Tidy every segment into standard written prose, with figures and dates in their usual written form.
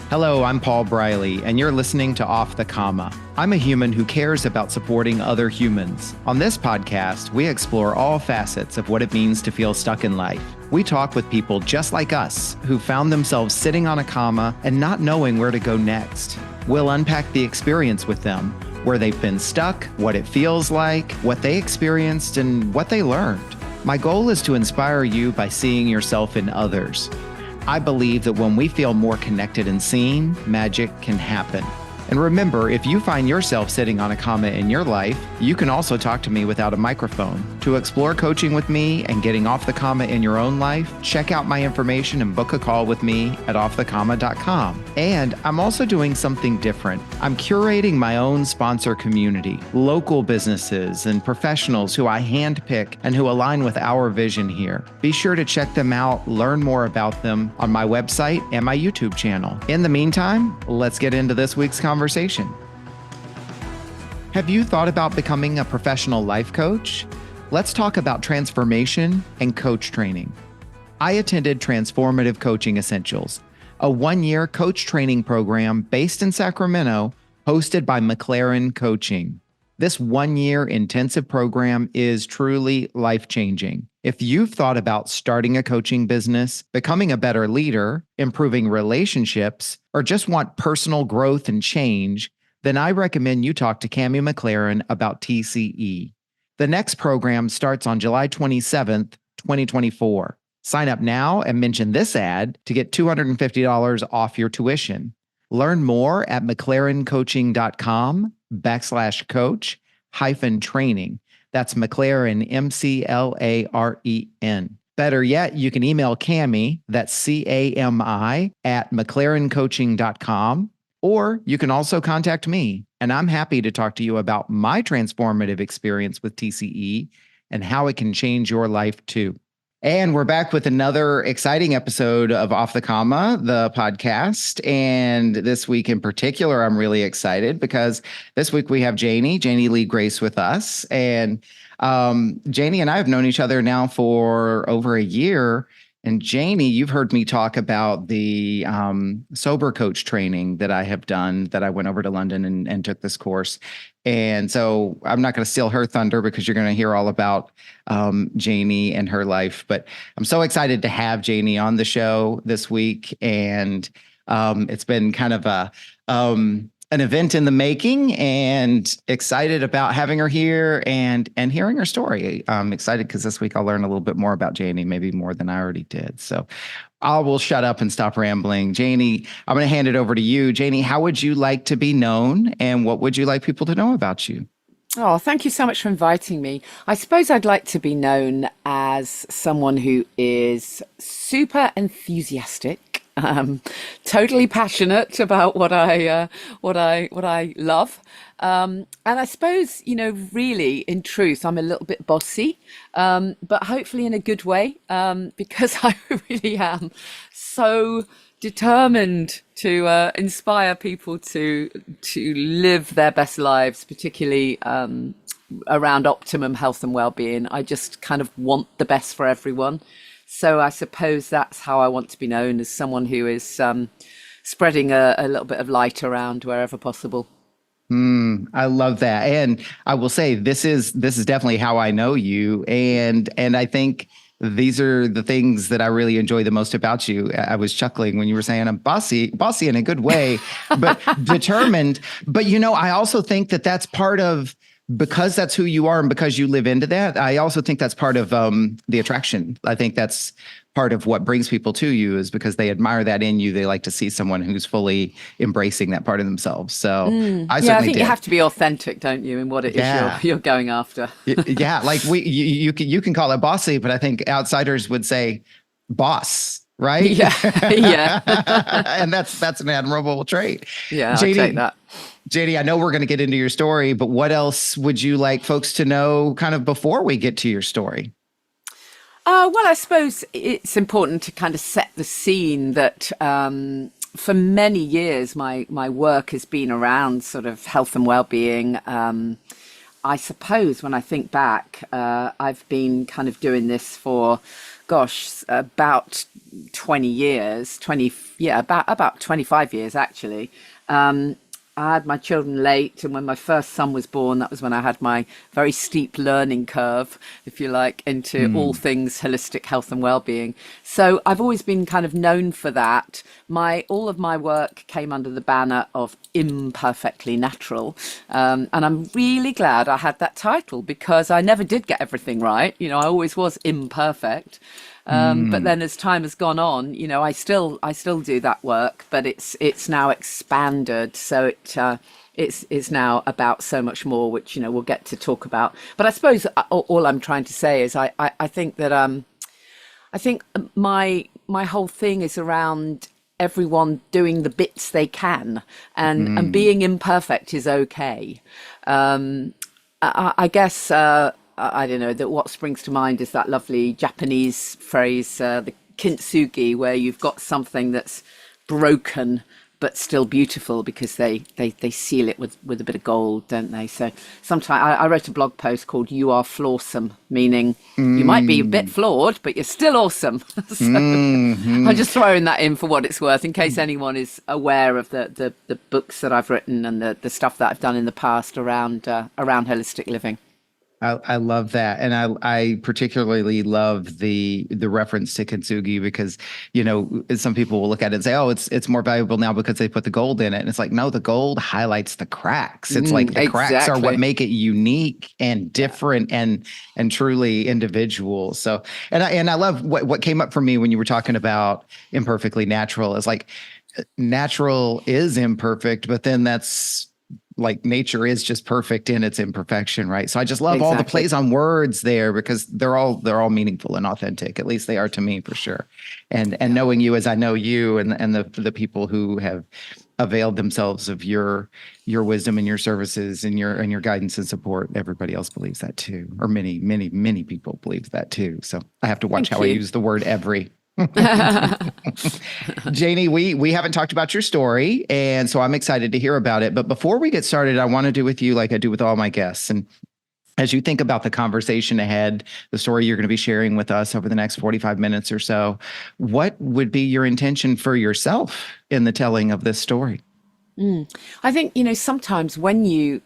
Hello, I'm Paul Briley, and you're listening to Off the Comma. I'm a human who cares about supporting other humans. On this podcast, we explore all facets of what it means to feel stuck in life. We talk with people just like us who found themselves sitting on a comma and not knowing where to go next. We'll unpack the experience with them, where they've been stuck, what it feels like, what they experienced, and what they learned. My goal is to inspire you by seeing yourself in others. I believe that when we feel more connected and seen, magic can happen. And remember, if you find yourself sitting on a comma in your life, you can also talk to me without a microphone. To explore coaching with me and getting off the comma in your own life, check out my information and book a call with me at offthecomma.com. And I'm also doing something different. I'm curating my own sponsor community, local businesses and professionals who I handpick and who align with our vision here. Be sure to check them out, learn more about them on my website and my YouTube channel. In the meantime, let's get into this week's conversation. Have you thought about becoming a professional life coach? Let's talk about transformation and coach training. I attended Transformative Coaching Essentials, a one-year coach training program based in Sacramento, hosted by McLaren Coaching. This one-year intensive program is truly life-changing. If you've thought about starting a coaching business, becoming a better leader, improving relationships, or just want personal growth and change, then I recommend you talk to Cammie McLaren about TCE. The next program starts on July 27th, 2024. Sign up now and mention this ad to get $250 off your tuition. Learn more at mclarencoaching.com/coach-training. That's McLaren, MCLAREN. Better yet, you can email Cammie, that's CAMI, at mclarencoaching.com, or you can also contact me, and I'm happy to talk to you about my transformative experience with TCE and how it can change your life too. And we're back with another exciting episode of Off the Comma, the podcast. And this week in particular, I'm really excited because this week we have Janey Lee Grace with us. And Janey and I have known each other now for over a year. And Janey, you've heard me talk about the sober coach training that I have done, that I went over to London and took this course. And so I'm not going to steal her thunder because you're going to hear all about Janey and her life. But I'm so excited to have Janey on the show this week. And it's been kind of an event in the making, and excited about having her here and hearing her story. I'm excited because this week I'll learn a little bit more about Janey, maybe more than I already did. So I will shut up and stop rambling. Janey, I'm going to hand it over to you. Janey, how would you like to be known, and what would you like people to know about you? Oh, thank you so much for inviting me. I suppose I'd like to be known as someone who is super enthusiastic, totally passionate about what I love, and I suppose, really, in truth, I'm a little bit bossy, but hopefully in a good way, because I really am so determined to inspire people to live their best lives, particularly around optimum health and well-being. I just kind of want the best for everyone. So I suppose that's how I want to be known, as someone who is spreading a little bit of light around wherever possible. I love that. And I will say this is definitely how I know you. And I think these are the things that I really enjoy the most about you. I was chuckling when you were saying I'm bossy in a good way, but determined. But, I also think that that's part of, because that's who you are and because you live into that, I also think that's part of the attraction. I think that's part of what brings people to you, is because they admire that in you. They like to see someone who's fully embracing that part of themselves. So I think you have to be authentic, don't you, in what it is you're going after. Yeah, like you can call it bossy, but I think outsiders would say boss. Right? Yeah. Yeah. And that's an admirable trait. Yeah, I'll take that. JD, I know we're going to get into your story, but what else would you like folks to know kind of before we get to your story? Well, I suppose it's important to kind of set the scene that for many years, my work has been around sort of health and well-being. I suppose when I think back, I've been kind of doing this for gosh, about 20 years, 20, yeah, about 25 years actually. I had my children late, and when my first son was born, that was when I had my very steep learning curve, if you like, into all Mm, things holistic health and well-being. So I've always been kind of known for that. My all of my work came under the banner of imperfectly natural, and I'm really glad I had that title because I never did get everything right. I always was imperfect. But mm. then as time has gone on, I still do that work, but it's now expanded. So it's now about so much more, which we'll get to talk about. But I suppose all I'm trying to say is I think that I think my whole thing is around everyone doing the bits they can, and Mm. being imperfect is okay. I guess I don't know that what springs to mind is that lovely Japanese phrase, the kintsugi, where you've got something that's broken but still beautiful because they seal it with a bit of gold, don't they? So sometimes I wrote a blog post called "You Are Flawsome," meaning you might be a bit Mm. flawed, but you're still awesome. So I'm Mhm. just throwing that in for what it's worth, in case anyone is aware of the books that I've written and the stuff that I've done in the past around holistic living. I love that, and I particularly love the reference to kintsugi because some people will look at it and say, oh, it's more valuable now because they put the gold in it, and it's like, no, the gold highlights the cracks. It's like the cracks are what Exactly. make it unique and Yeah. different and truly individual. So, and I love what came up for me when you were talking about imperfectly natural is like natural is imperfect, but then that's like nature is just perfect in its imperfection, right? So I just love all the Exactly. plays on words there because they're all meaningful and authentic. At least they are to me for sure. And Yeah. knowing you as I know you and the people who have availed themselves of your wisdom and your services and your guidance and support, everybody else believes that too, or many people believe that too. So I have to watch Thank how I you. use the word every. Janie, we haven't talked about your story, and so I'm excited to hear about it. But before we get started, I want to do with you like I do with all my guests. And as you think about the conversation ahead, the story you're going to be sharing with us over the next 45 minutes or so, what would be your intention for yourself in the telling of this story? I think, sometimes when you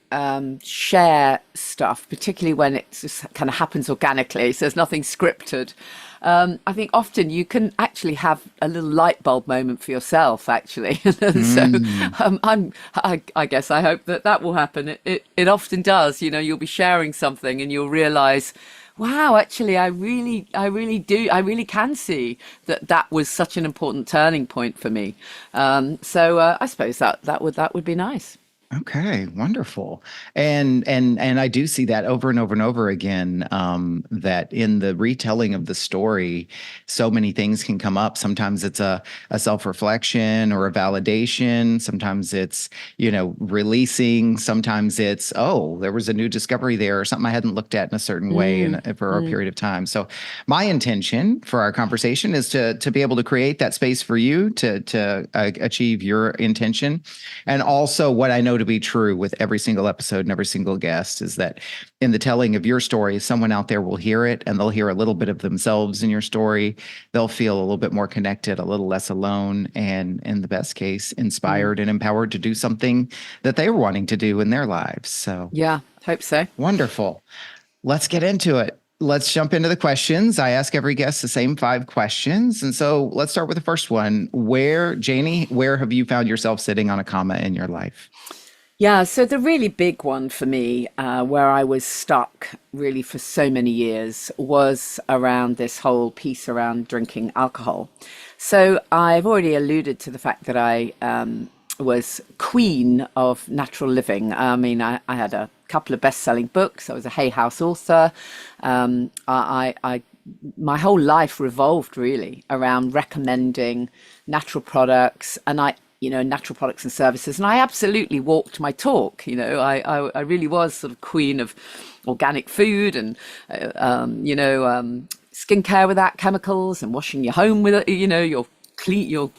share stuff, particularly when it just kind of happens organically, so there's nothing scripted, I think often you can actually have a little light bulb moment for yourself, actually. And so Mm. I guess I hope that will happen. It often does. You'll be sharing something and you'll realize, wow, actually, I really can see that was such an important turning point for me. So I suppose that would be nice. Okay, wonderful. And I do see that over and over and over again, that in the retelling of the story, so many things can come up. Sometimes it's a self-reflection or a validation. Sometimes it's, releasing. Sometimes it's, oh, there was a new discovery there or something I hadn't looked at in a certain way Mm, and for a mm, period of time. So my intention for our conversation is to be able to create that space for you to achieve your intention. And also, what I know to be true with every single episode and every single guest is that in the telling of your story, someone out there will hear it and they'll hear a little bit of themselves in your story. They'll feel a little bit more connected, a little less alone, and in the best case, mm. inspired and empowered to do something that they were wanting to do in their lives. So Yeah, hope so. wonderful. Let's get into it. Let's jump into the questions. I ask every guest the same 5 questions. And so let's start with the first one. Janie, where have you found yourself sitting on a comma in your life? Yeah, so the really big one for me, where I was stuck really for so many years, was around this whole piece around drinking alcohol. So I've already alluded to the fact that I was queen of natural living. I mean, I had a couple of best-selling books. I was a Hay House author. My whole life revolved really around recommending natural products, and natural products and services, and I absolutely walked my talk. I really was sort of queen of organic food and skincare without chemicals and washing your home with your clean your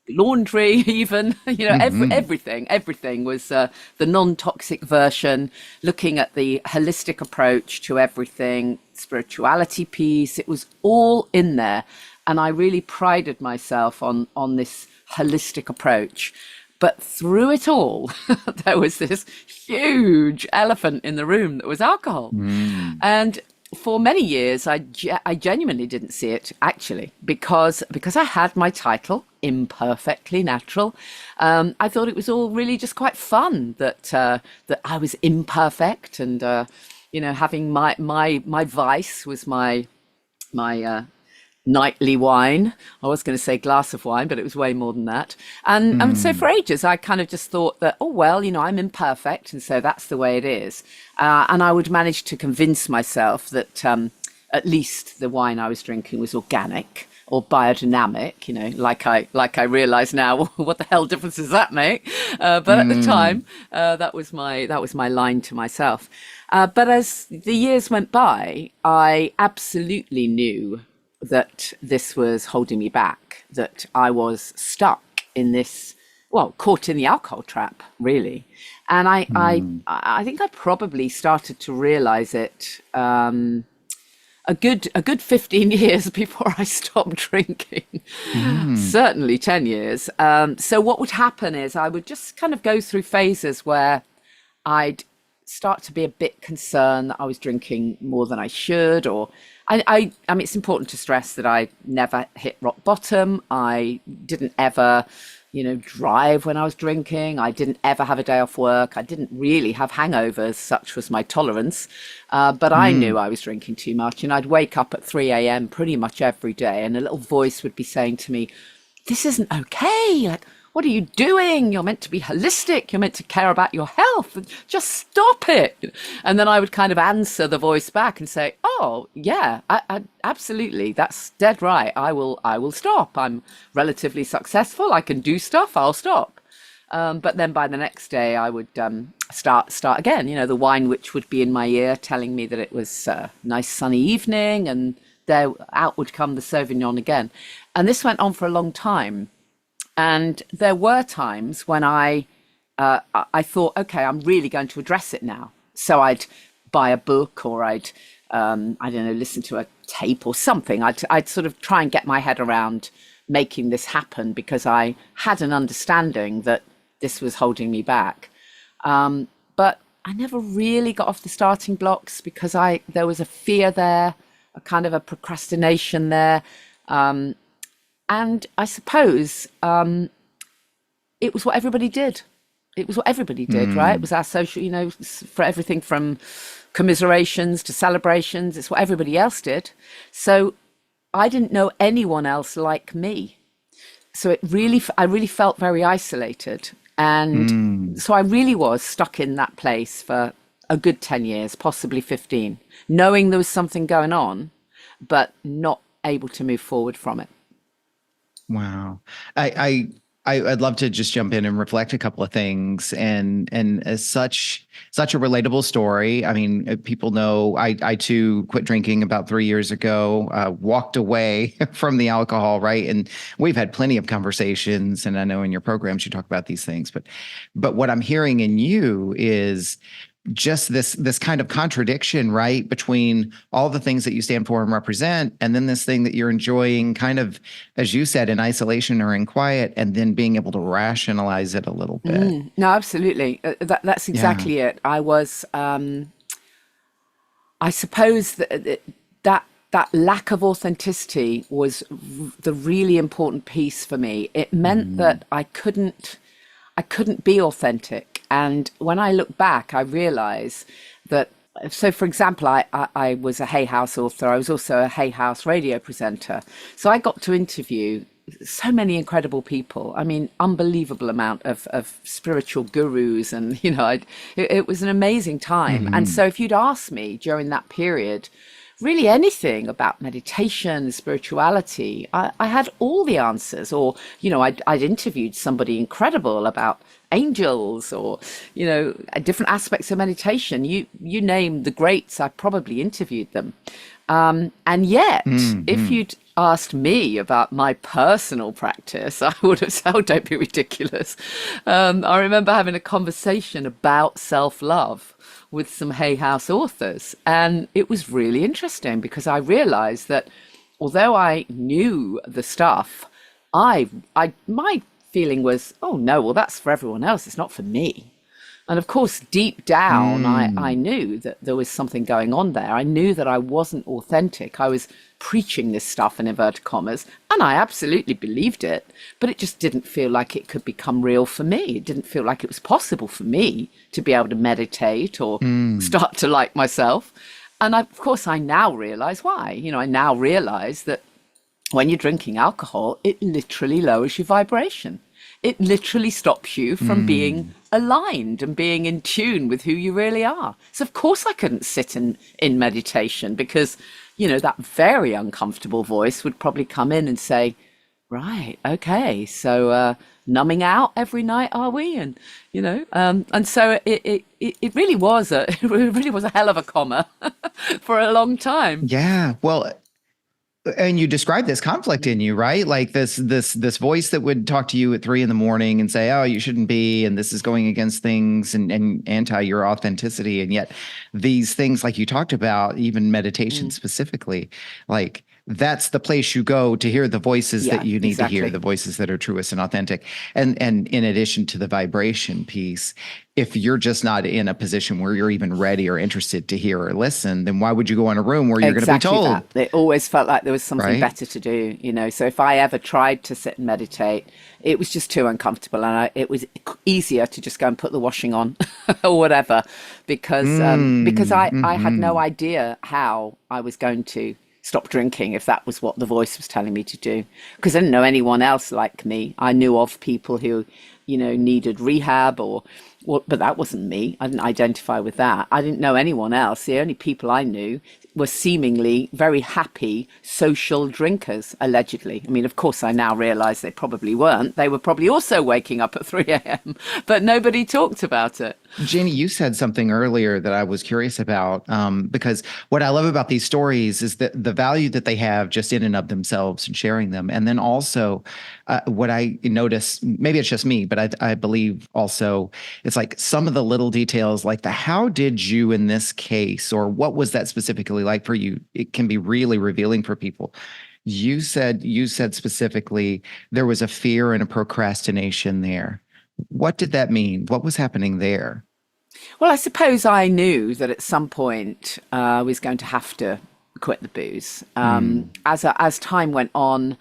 laundry, even, everything was the non-toxic version, looking at the holistic approach to everything, spirituality piece. It was all in there. And I really prided myself on this holistic approach. But through it all, there was this huge elephant in the room that was alcohol. And for many years, I genuinely didn't see it, actually, because I had my title, Imperfectly Natural. I thought it was all really just quite fun that I was imperfect, and having my vice was my nightly wine. I was going to say glass of wine, but it was way more than that. And so for ages, I kind of just thought that, oh, well, I'm imperfect, and so that's the way it is. And I would manage to convince myself that at least the wine I was drinking was organic or biodynamic, like I realize now, what the hell difference does that make? But at the time, that was my line to myself. But as the years went by, I absolutely knew that this was holding me back, that I was stuck in this, caught in the alcohol trap, really. And I think I probably started to realize it a good 15 years before I stopped drinking, certainly 10 years. So what would happen is I would just kind of go through phases where I'd start to be a bit concerned that I was drinking more than I should, or I mean, it's important to stress that I never hit rock bottom. I didn't ever, drive when I was drinking. I didn't ever have a day off work. I didn't really have hangovers, such was my tolerance. But I knew I was drinking too much, and I'd wake up at 3 a.m. pretty much every day, and a little voice would be saying to me, "This isn't okay. Like, what are you doing? You're meant to be holistic. You're meant to care about your health. Just stop it." And then I would kind of answer the voice back and say, "Oh, yeah, I absolutely. That's dead right. I will stop. I'm relatively successful. I can do stuff. I'll stop." But then by the next day, I would start again. The wine which would be in my ear telling me that it was a nice sunny evening, and there out would come the Sauvignon again. And this went on for a long time. And there were times when I thought, okay, I'm really going to address it now. So I'd buy a book, or I'd, listen to a tape or something. I'd sort of try and get my head around making this happen, because I had an understanding that this was holding me back. But I never really got off the starting blocks, because there was a fear there, a kind of a procrastination there. And I suppose it was what everybody did. It was what everybody did, right? It was our social, for everything from commiserations to celebrations. It's what everybody else did. So I didn't know anyone else like me. So I really felt very isolated. And so I really was stuck in that place for a good 10 years, possibly 15, knowing there was something going on, but not able to move forward from it. Wow. I'd love to just jump in and reflect a couple of things, and as such a relatable story. I mean, people know I too quit drinking about 3 years ago, walked away from the alcohol, right? And we've had plenty of conversations, and I know in your programs you talk about these things, but what I'm hearing in you is just this kind of contradiction, right, between all the things that you stand for and represent, and then this thing that you're enjoying kind of, as you said, in isolation or in quiet, and then being able to rationalize it a little bit. No, absolutely. That's exactly it. I was, I suppose that lack of authenticity was the really important piece for me. It meant that I couldn't be authentic. And when I look back, I realize that, so for example, I was a Hay House author. I was also a Hay House radio presenter. So I got to interview so many incredible people. I mean, unbelievable amount of spiritual gurus. And, it was an amazing time. And so if you'd asked me during that period, really anything about meditation, spirituality, I had all the answers. Or, I'd interviewed somebody incredible about angels, or, different aspects of meditation. You name the greats, I probably interviewed them. And yet, if you'd asked me about my personal practice, I would have said, oh, don't be ridiculous. I remember having a conversation about self-love with some Hay House authors. And it was really interesting because I realized that although I knew the stuff, my feeling was, oh no, well, that's for everyone else. It's not for me. And of course, deep down, I knew that there was something going on there. I knew that I wasn't authentic. I was preaching this stuff in inverted commas, and I absolutely believed it, but it just didn't feel like it could become real for me. It didn't feel like it was possible for me to be able to meditate or start to like myself. And of course, I now realize why. You know, I now realize that when you're drinking alcohol, it literally lowers your vibration. It literally stops you from being aligned and being in tune with who you really are. So of course I couldn't sit in meditation because, you know, that very uncomfortable voice would probably come in and say, right, okay, so numbing out every night, are we? And, you know, and so it really was it really was a hell of a comma for a long time. Yeah. Well, and you described this conflict in you, right? Like this voice that would talk to you at 3 a.m. and say, oh, you shouldn't be, and this is going against things and anti your authenticity. And yet these things, like you talked about, even meditation specifically, like that's the place you go to hear the voices that you need to hear, the voices that are truest and authentic. And in addition to the vibration piece, if you're just not in a position where you're even ready or interested to hear or listen, then why would you go in a room where you're going to be told? That. It always felt like there was something better to do, you know. So if I ever tried to sit and meditate, it was just too uncomfortable, and it was easier to just go and put the washing on or whatever, because I had no idea how I was going to stop drinking if that was what the voice was telling me to do, because I didn't know anyone else like me. I knew of people who, you know, needed rehab but that wasn't me. I didn't identify with that. I didn't know anyone else. The only people I knew were seemingly very happy social drinkers, allegedly. I mean, of course, I now realize they probably weren't. They were probably also waking up at 3 a.m., but nobody talked about it. Janey, you said something earlier that I was curious about, because what I love about these stories is that the value that they have just in and of themselves and sharing them. And then also what I notice, maybe it's just me, but I believe also it's like some of the little details, like the how did you in this case, or what was that specifically like for you? It can be really revealing for people. You said specifically there was a fear and a procrastination there. What did that mean? What was happening there? Well, I suppose I knew that at some point I was going to have to quit the booze. As time went on,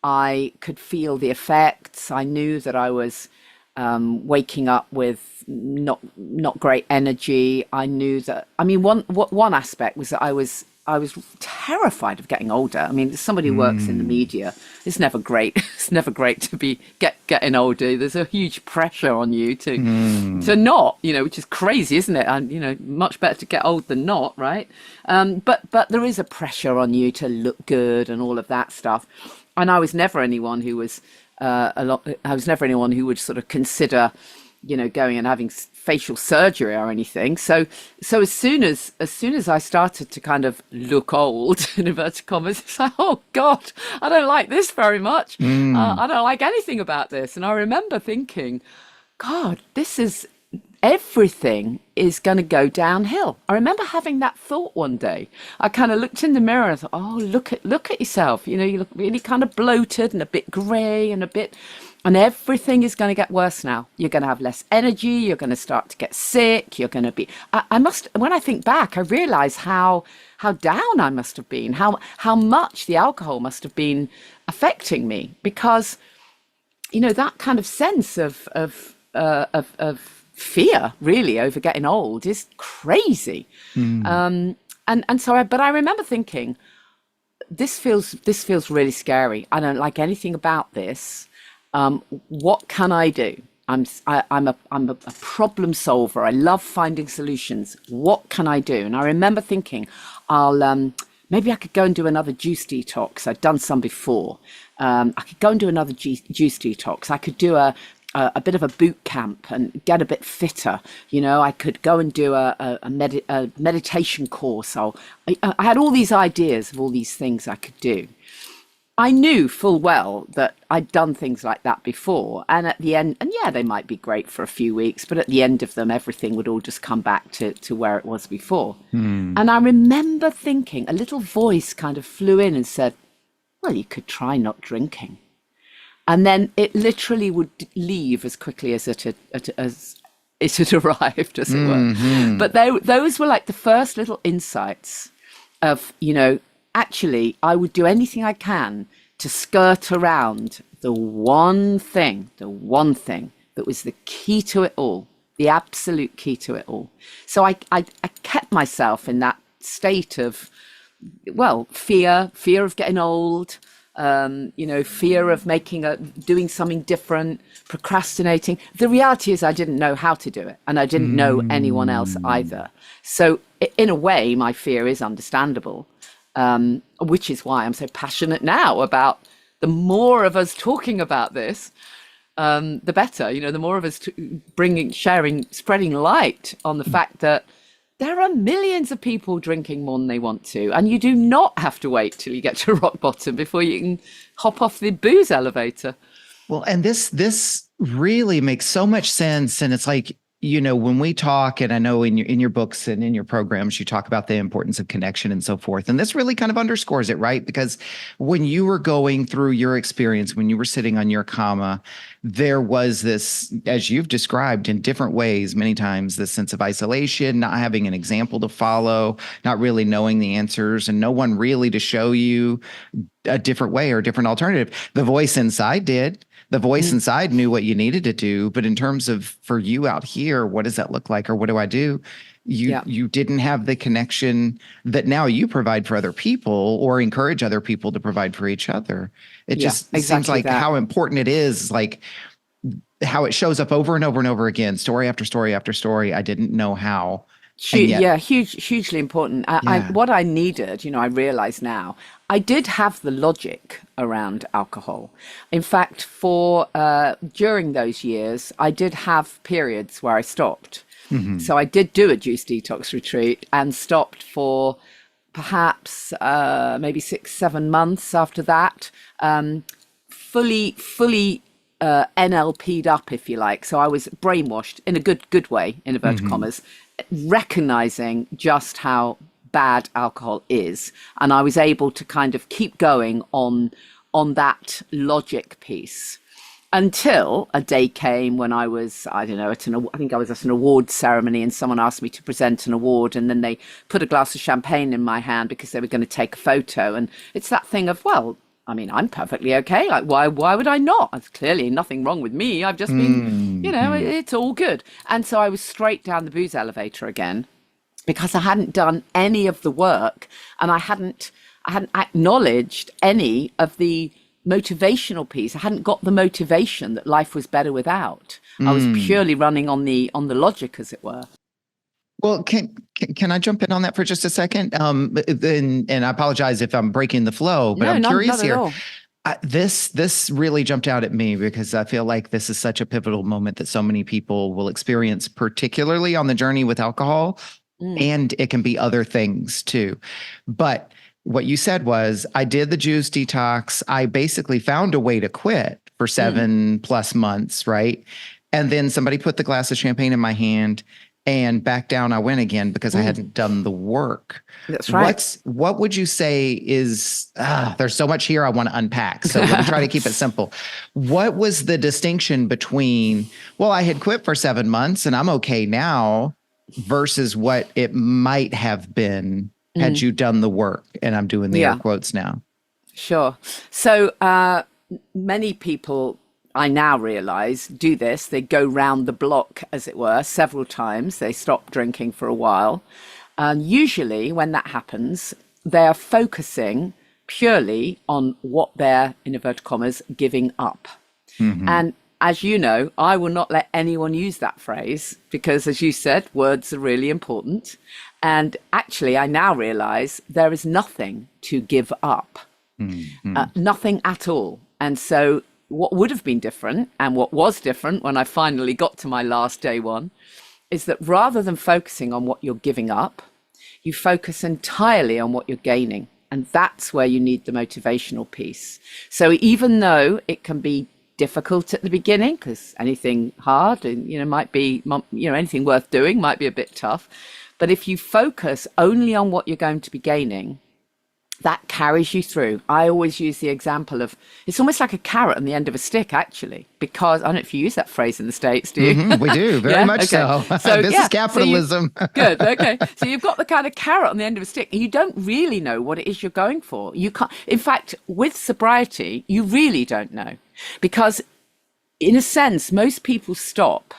I could feel the effects. I knew that I was waking up with not great energy. I knew that. I mean, one aspect was that I was terrified of getting older. I mean, as somebody who works in the media, it's never great. It's never great to be getting older. There's a huge pressure on you to not, you know, which is crazy, isn't it? And, you know, much better to get old than not, right? But there is a pressure on you to look good and all of that stuff. And I was never anyone who was I was never anyone who would sort of consider, you know, going and having facial surgery or anything. So as soon as I started to kind of look old, in inverted commas, it's like, oh God, I don't like this very much. I don't like anything about this. And I remember thinking, God, everything is going to go downhill. I remember having that thought one day. I kind of looked in the mirror and thought, oh, look at yourself. You know, you look really kind of bloated and a bit grey and everything is going to get worse now. You're going to have less energy. You're going to start to get sick. You're going to be, when I think back, I realize how down I must have been, how much the alcohol must have been affecting me, because, you know, that kind of sense of fear really over getting old is crazy. But I remember thinking, this feels really scary. I don't like anything about this. What can I do? I'm a problem solver. I love finding solutions. What can I do? And I remember thinking, maybe I could go and do another juice detox. I'd done some before. I could go and do another juice detox. I could do a bit of a boot camp and get a bit fitter. You know, I could go and do a meditation course. I had all these ideas of all these things I could do. I knew full well that I'd done things like that before. And at the end, and yeah, they might be great for a few weeks, but at the end of them, everything would all just come back to where it was before. Hmm. And I remember thinking, a little voice kind of flew in and said, well, you could try not drinking. And then it literally would leave as quickly as as it had arrived, as it were. Hmm. But those were like the first little insights of, actually, I would do anything I can to skirt around the one thing that was the key to it all, the absolute key to it all. So I kept myself in that state of, well, fear of getting old, fear of doing something different, procrastinating. The reality is I didn't know how to do it, and I didn't know anyone else either. So in a way, my fear is understandable, which is why I'm so passionate now about the more of us talking about this, the better. The more of us spreading light on the fact that there are millions of people drinking more than they want to, and you do not have to wait till you get to rock bottom before you can hop off the booze elevator. Well, and this really makes so much sense. And it's like, when we talk, and I know in your books and in your programs, you talk about the importance of connection and so forth. And this really kind of underscores it, right? Because when you were going through your experience, when you were sitting on your comma, there was this, as you've described in different ways, many times, this sense of isolation, not having an example to follow, not really knowing the answers, and no one really to show you a different way or a different alternative. The voice inside did. The voice inside knew what you needed to do. But in terms of for you out here, what does that look like? Or what do I do? You didn't have the connection that now you provide for other people or encourage other people to provide for each other. It just seems like how important it is, like how it shows up over and over and over again, story after story after story. I didn't know how. Hugely important. What I needed, I realize now, I did have the logic around alcohol. In fact, during those years, I did have periods where I stopped. Mm-hmm. So I did do a juice detox retreat and stopped for perhaps maybe 6-7 months after that, fully NLP'd up, if you like. So I was brainwashed in a good way, in inverted commas, recognizing just how bad alcohol is. And I was able to kind of keep going on that logic piece until a day came when I was, I think I was at an award ceremony, and someone asked me to present an award, and then they put a glass of champagne in my hand because they were going to take a photo. And it's that thing of, well, I mean, I'm perfectly okay. Like, why would I not? There's clearly nothing wrong with me. I've just been, it's all good. And so I was straight down the booze elevator again, because I hadn't done any of the work, and I hadn't acknowledged any of the motivational piece. I hadn't got the motivation that life was better without. I was purely running on the logic, as it were. Well, can I jump in on that for just a second? And I apologize if I'm breaking the flow, but I'm curious here. This really jumped out at me because I feel like this is such a pivotal moment that so many people will experience, particularly on the journey with alcohol, and it can be other things too. But what you said was, I did the juice detox. I basically found a way to quit for 7+ months, right? And then somebody put the glass of champagne in my hand, and back down I went again because I hadn't done the work. That's right. What would you say is, there's so much here I want to unpack. So let me try to keep it simple. What was the distinction between, well, I had quit for 7 months and I'm okay now, versus what it might have been had you done the work? And I'm doing the air quotes now. Sure. So many people, I now realize, do this. They go round the block, as it were, several times. They stop drinking for a while. And usually when that happens, they are focusing purely on what they're, in inverted commas, giving up. And as you know, I will not let anyone use that phrase because, as you said, words are really important. And actually, I now realize there is nothing to give up, nothing at all. And so what would have been different, and what was different when I finally got to my last day one, is that rather than focusing on what you're giving up, you focus entirely on what you're gaining. And that's where you need the motivational piece. So even though it can be difficult at the beginning, because anything hard and, might be, anything worth doing might be a bit tough. But if you focus only on what you're going to be gaining, that carries you through. I always use the example of, it's almost like a carrot on the end of a stick, actually, because I don't know if you use that phrase in the States, do you? We do, very much so. This is capitalism. Good, okay. So you've got the kind of carrot on the end of a stick, and you don't really know what it is you're going for. You can't, in fact, with sobriety, you really don't know. Because in a sense, most people stop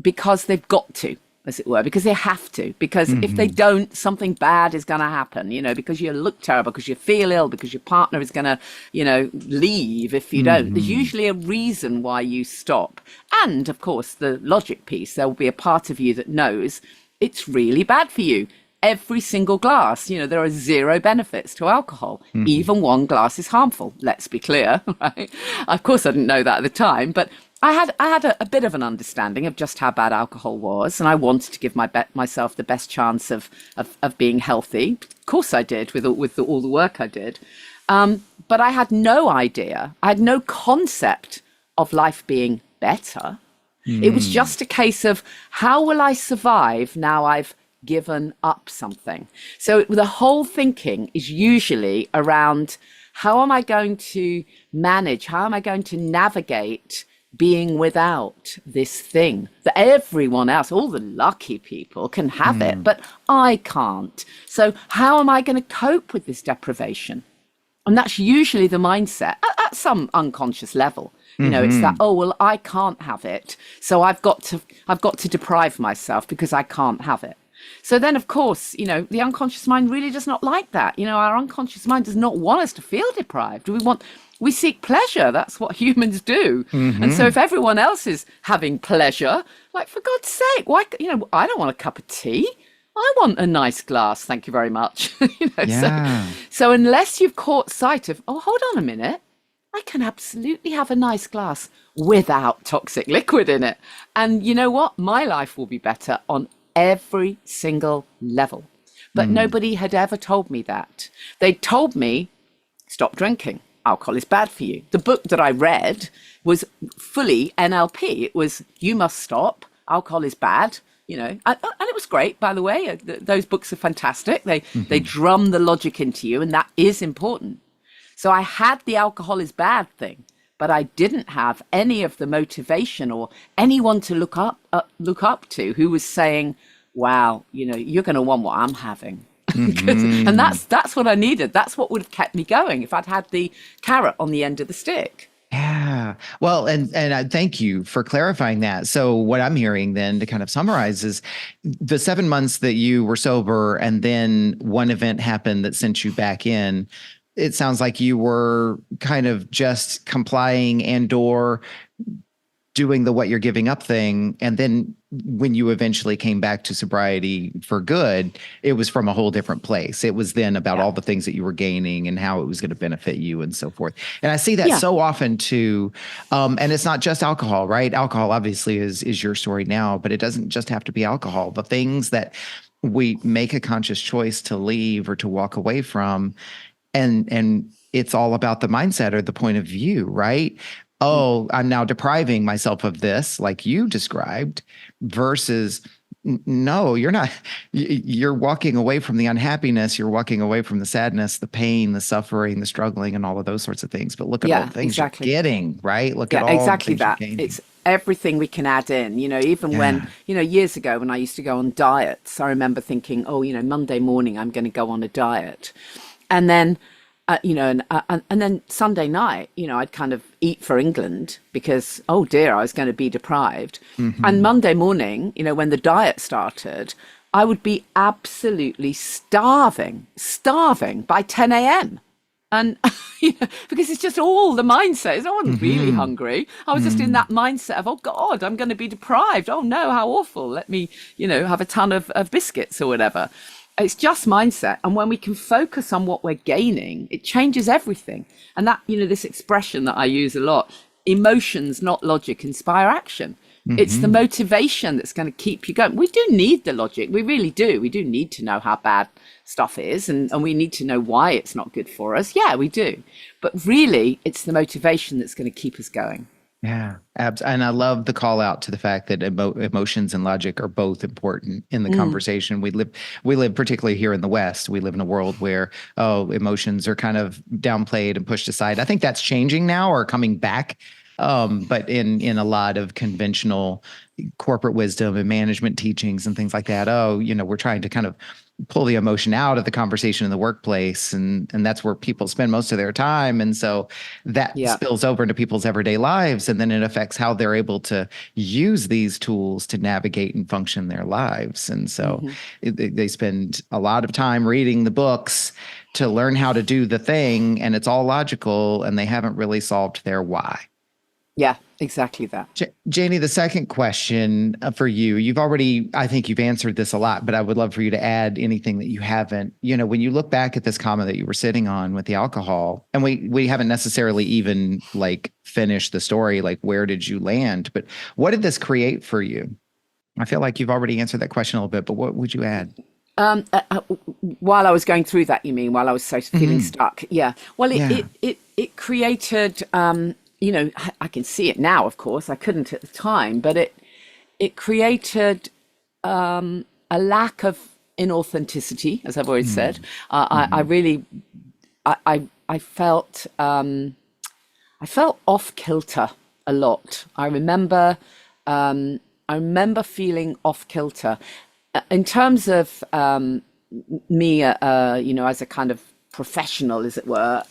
because they've got to, as it were, because they have to, because if they don't, something bad is going to happen, because you look terrible, because you feel ill, because your partner is going to, leave if you don't. There's usually a reason why you stop. And of course, the logic piece, there will be a part of you that knows it's really bad for you. Every single glass, there are 0 benefits to alcohol. Even one glass is harmful. Let's be clear, right? Of course, I didn't know that at the time, but I had a bit of an understanding of just how bad alcohol was, and I wanted to give myself the best chance of being healthy. Of course, I did with all the work I did, but I had no idea. I had no concept of life being better. It was just a case of, how will I survive now I've given up something? So the whole thinking is usually around, how am I going to manage? How am I going to navigate being without this thing that everyone else, all the lucky people, can have it, but I can't? So how am I going to cope with this deprivation? And that's usually the mindset at some unconscious level. It's that, oh, well, I can't have it, so I've got to deprive myself because I can't have it. So then, of course, the unconscious mind really does not like that. Our unconscious mind does not want us to feel deprived. We seek pleasure. That's what humans do. And so if everyone else is having pleasure, like, for God's sake, why, I don't want a cup of tea. I want a nice glass. Thank you very much. So unless you've caught sight of, oh, hold on a minute, I can absolutely have a nice glass without toxic liquid in it. And you know what? My life will be better on every single level. But nobody had ever told me that. They told me, stop drinking. Alcohol is bad for you. The book that I read was fully NLP. It was, you must stop. Alcohol is bad. And it was great, by the way. Those books are fantastic. They drum the logic into you, and that is important. So I had the alcohol is bad thing, but I didn't have any of the motivation or anyone to look up to who was saying, wow, you're going to want what I'm having. And that's what I needed. That's what would have kept me going if I'd had the carrot on the end of the stick. Yeah. Well, and I thank you for clarifying that. So what I'm hearing then, to kind of summarize, is the 7 months that you were sober and then one event happened that sent you back in. It sounds like you were kind of just complying and or doing the what you're giving up thing. And then when you eventually came back to sobriety for good, it was from a whole different place. It was then about all the things that you were gaining and how it was going to benefit you and so forth. And I see that so often too. And it's not just alcohol, right? Alcohol obviously is your story now, but it doesn't just have to be alcohol. The things that we make a conscious choice to leave or to walk away from, and it's all about the mindset or the point of view, right? Oh, I'm now depriving myself of this, like you described, versus no, you're not. You're walking away from the unhappiness. You're walking away from the sadness, the pain, the suffering, the struggling, and all of those sorts of things. But look at all the things you're getting, right? Look at all exactly the things that. You're gaining. It's everything we can add in, even when, years ago when I used to go on diets, I remember thinking, oh, Monday morning, I'm going to go on a diet. And then, and then Sunday night, I'd kind of eat for England because, oh dear, I was going to be deprived. And Monday morning, when the diet started, I would be absolutely starving by 10 a.m. And, because it's just all the mindset. I wasn't really hungry. I was just in that mindset of, oh God, I'm going to be deprived. Oh no, how awful. Let me, have a ton of biscuits or whatever. It's just mindset. And when we can focus on what we're gaining, it changes everything. And that, this expression that I use a lot, emotions, not logic, inspire action. It's the Hmm. motivation that's going to keep you going. We do need the logic. We really do. We do need to know how bad stuff is, and we need to know why it's not good for us. Yeah, we do. But really, it's the motivation that's going to keep us going. Yeah, and I love the call out to the fact that emotions and logic are both important in the Mm, conversation. We live particularly here in the West. We live in a world where emotions are kind of downplayed and pushed aside. I think that's changing now or coming back. But in a lot of conventional corporate wisdom and management teachings and things like that, we're trying to kind of pull the emotion out of the conversation in the workplace, and that's where people spend most of their time, and so that yeah. spills over into people's everyday lives, and then it affects how they're able to use these tools to navigate and function their lives. And so Hmm. they spend a lot of time reading the books to learn how to do the thing, and it's all logical, and they haven't really solved their why. Yeah, exactly that. Janie, the second question for you, I think you've answered this a lot, but I would love for you to add anything that you haven't. When you look back at this comment that you were sitting on with the alcohol, and we haven't necessarily even like finished the story, like where did you land? But what did this create for you? I feel like you've already answered that question a little bit, but what would you add? Um, uh, uh, while I was going through that, you mean, while I was so feeling Hmm. stuck? Yeah. Well, Yeah. it created, I can see it now, of course. I couldn't at the time, but it created a lack of inauthenticity, as I've always said. Mm. I Hmm. really, I felt, I felt off kilter a lot. I remember feeling off kilter in terms of me, as a kind of professional, as it were.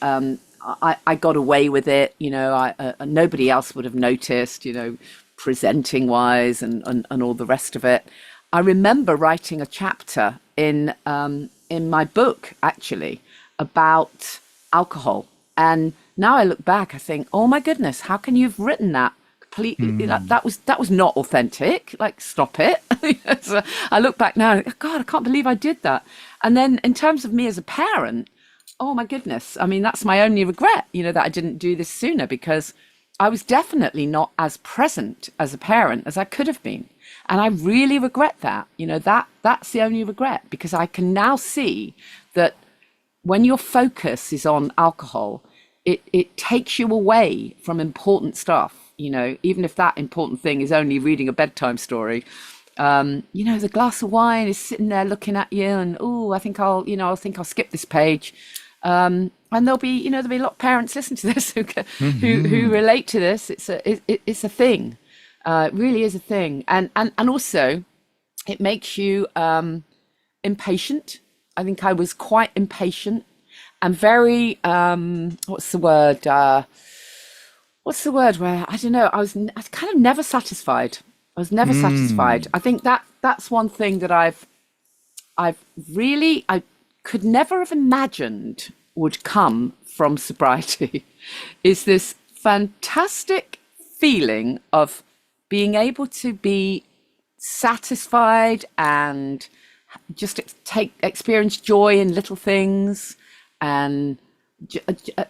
I got away with it. Nobody else would have noticed. Presenting wise and all the rest of it. I remember writing a chapter in my book actually about alcohol, and now I look back, I think, oh my goodness, how can you have written that? Completely, Mm. that was not authentic. Like, stop it. So I look back now, God, I can't believe I did that. And then in terms of me as a parent, oh my goodness, I mean, that's my only regret, that I didn't do this sooner, because I was definitely not as present as a parent as I could have been. And I really regret that. That's the only regret, because I can now see that when your focus is on alcohol, it takes you away from important stuff, even if that important thing is only reading a bedtime story. The glass of wine is sitting there looking at you, and oh, I think I'll skip this page. And there'll be a lot of parents listening to this who Hmm. relate to this. It's a thing. It really is a thing, and also it makes you impatient. I think I was quite impatient and very what's the word? What's the word? Where I don't know. I was kind of never satisfied. I was never satisfied. Mm. I think that's one thing that I've really, I could never have imagined would come from sobriety, is this fantastic feeling of being able to be satisfied and just experience joy in little things, and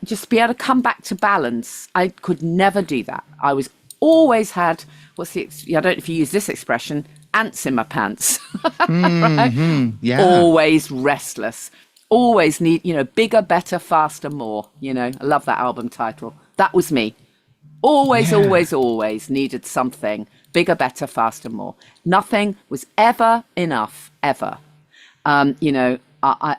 just be able to come back to balance. I could never do that. I was always had, I don't know if you use this expression, ants in my pants. Right? Hmm. Yeah. Always restless, always need, bigger, better, faster, more. I love that album title. That was me. Always, Yeah. always, always needed something bigger, better, faster, more. Nothing was ever enough, ever.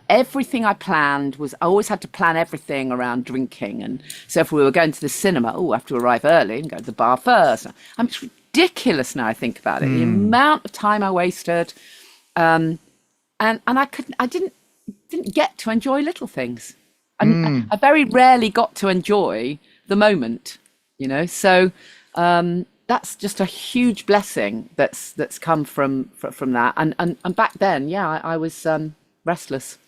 Everything I planned was, I always had to plan everything around drinking. And so if we were going to the cinema, I have to arrive early and go to the bar first. It's ridiculous now I think about it. The Mm. amount of time I wasted, and I didn't get to enjoy little things. And Mm. I very rarely got to enjoy the moment, So that's just a huge blessing that's come from that. And back then, yeah, I was restless.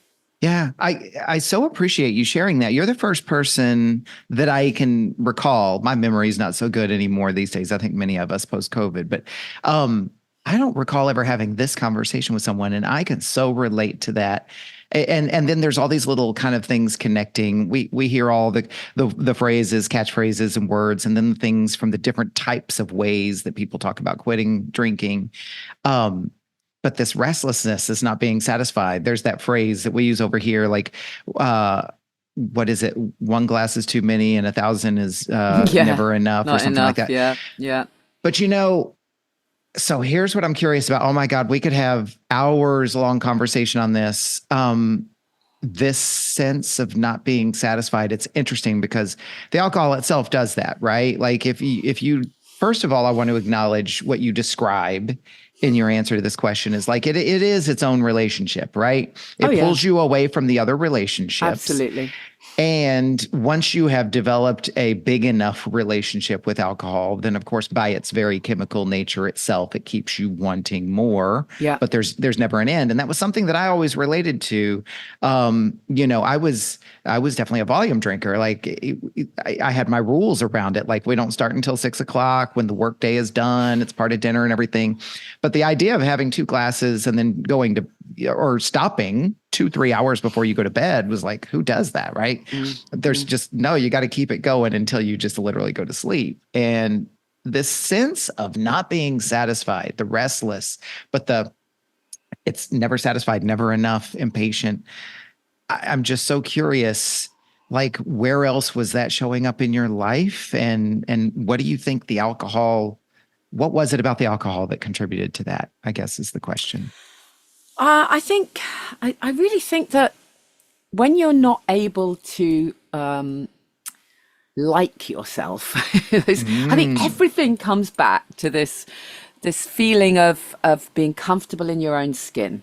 Yeah, I so appreciate you sharing that. You're the first person that I can recall. My memory is not so good anymore these days. I think many of us post COVID, but I don't recall ever having this conversation with someone, and I can so relate to that. And then there's all these little kind of things connecting. We hear all the phrases, catchphrases and words, and then the things from the different types of ways that people talk about quitting drinking. But this restlessness is not being satisfied. There's that phrase that we use over here, like, what is it? One glass is too many and 1,000 is never enough, or something like that. Yeah. But so here's what I'm curious about. Oh my God, we could have hours long conversation on this. This sense of not being satisfied. It's interesting because the alcohol itself does that, right? Like if you, first of all, I want to acknowledge what you describe in your answer to this question is like, it is its own relationship, right? It pulls you away from the other relationships. Absolutely. And once you have developed a big enough relationship with alcohol, then of course, by its very chemical nature itself, it keeps you wanting more. Yeah. But there's never an end. And that was something that I always related to. I was definitely a volume drinker. Like I had my rules around it. Like we don't start until 6 o'clock when the workday is done. It's part of dinner and everything. But the idea of having 2 glasses and then going to or stopping 2-3 hours before you go to bed was like, who does that, right? Mm-hmm. There's just you got to keep it going until you just literally go to sleep. And this sense of not being satisfied, the restless, but it's never satisfied, never enough, impatient. I'm just so curious, like, where else was that showing up in your life? And what do you think what was it about the alcohol that contributed to that, I guess is the question. I really think that when you're not able to like yourself, I think everything comes back to this feeling of being comfortable in your own skin,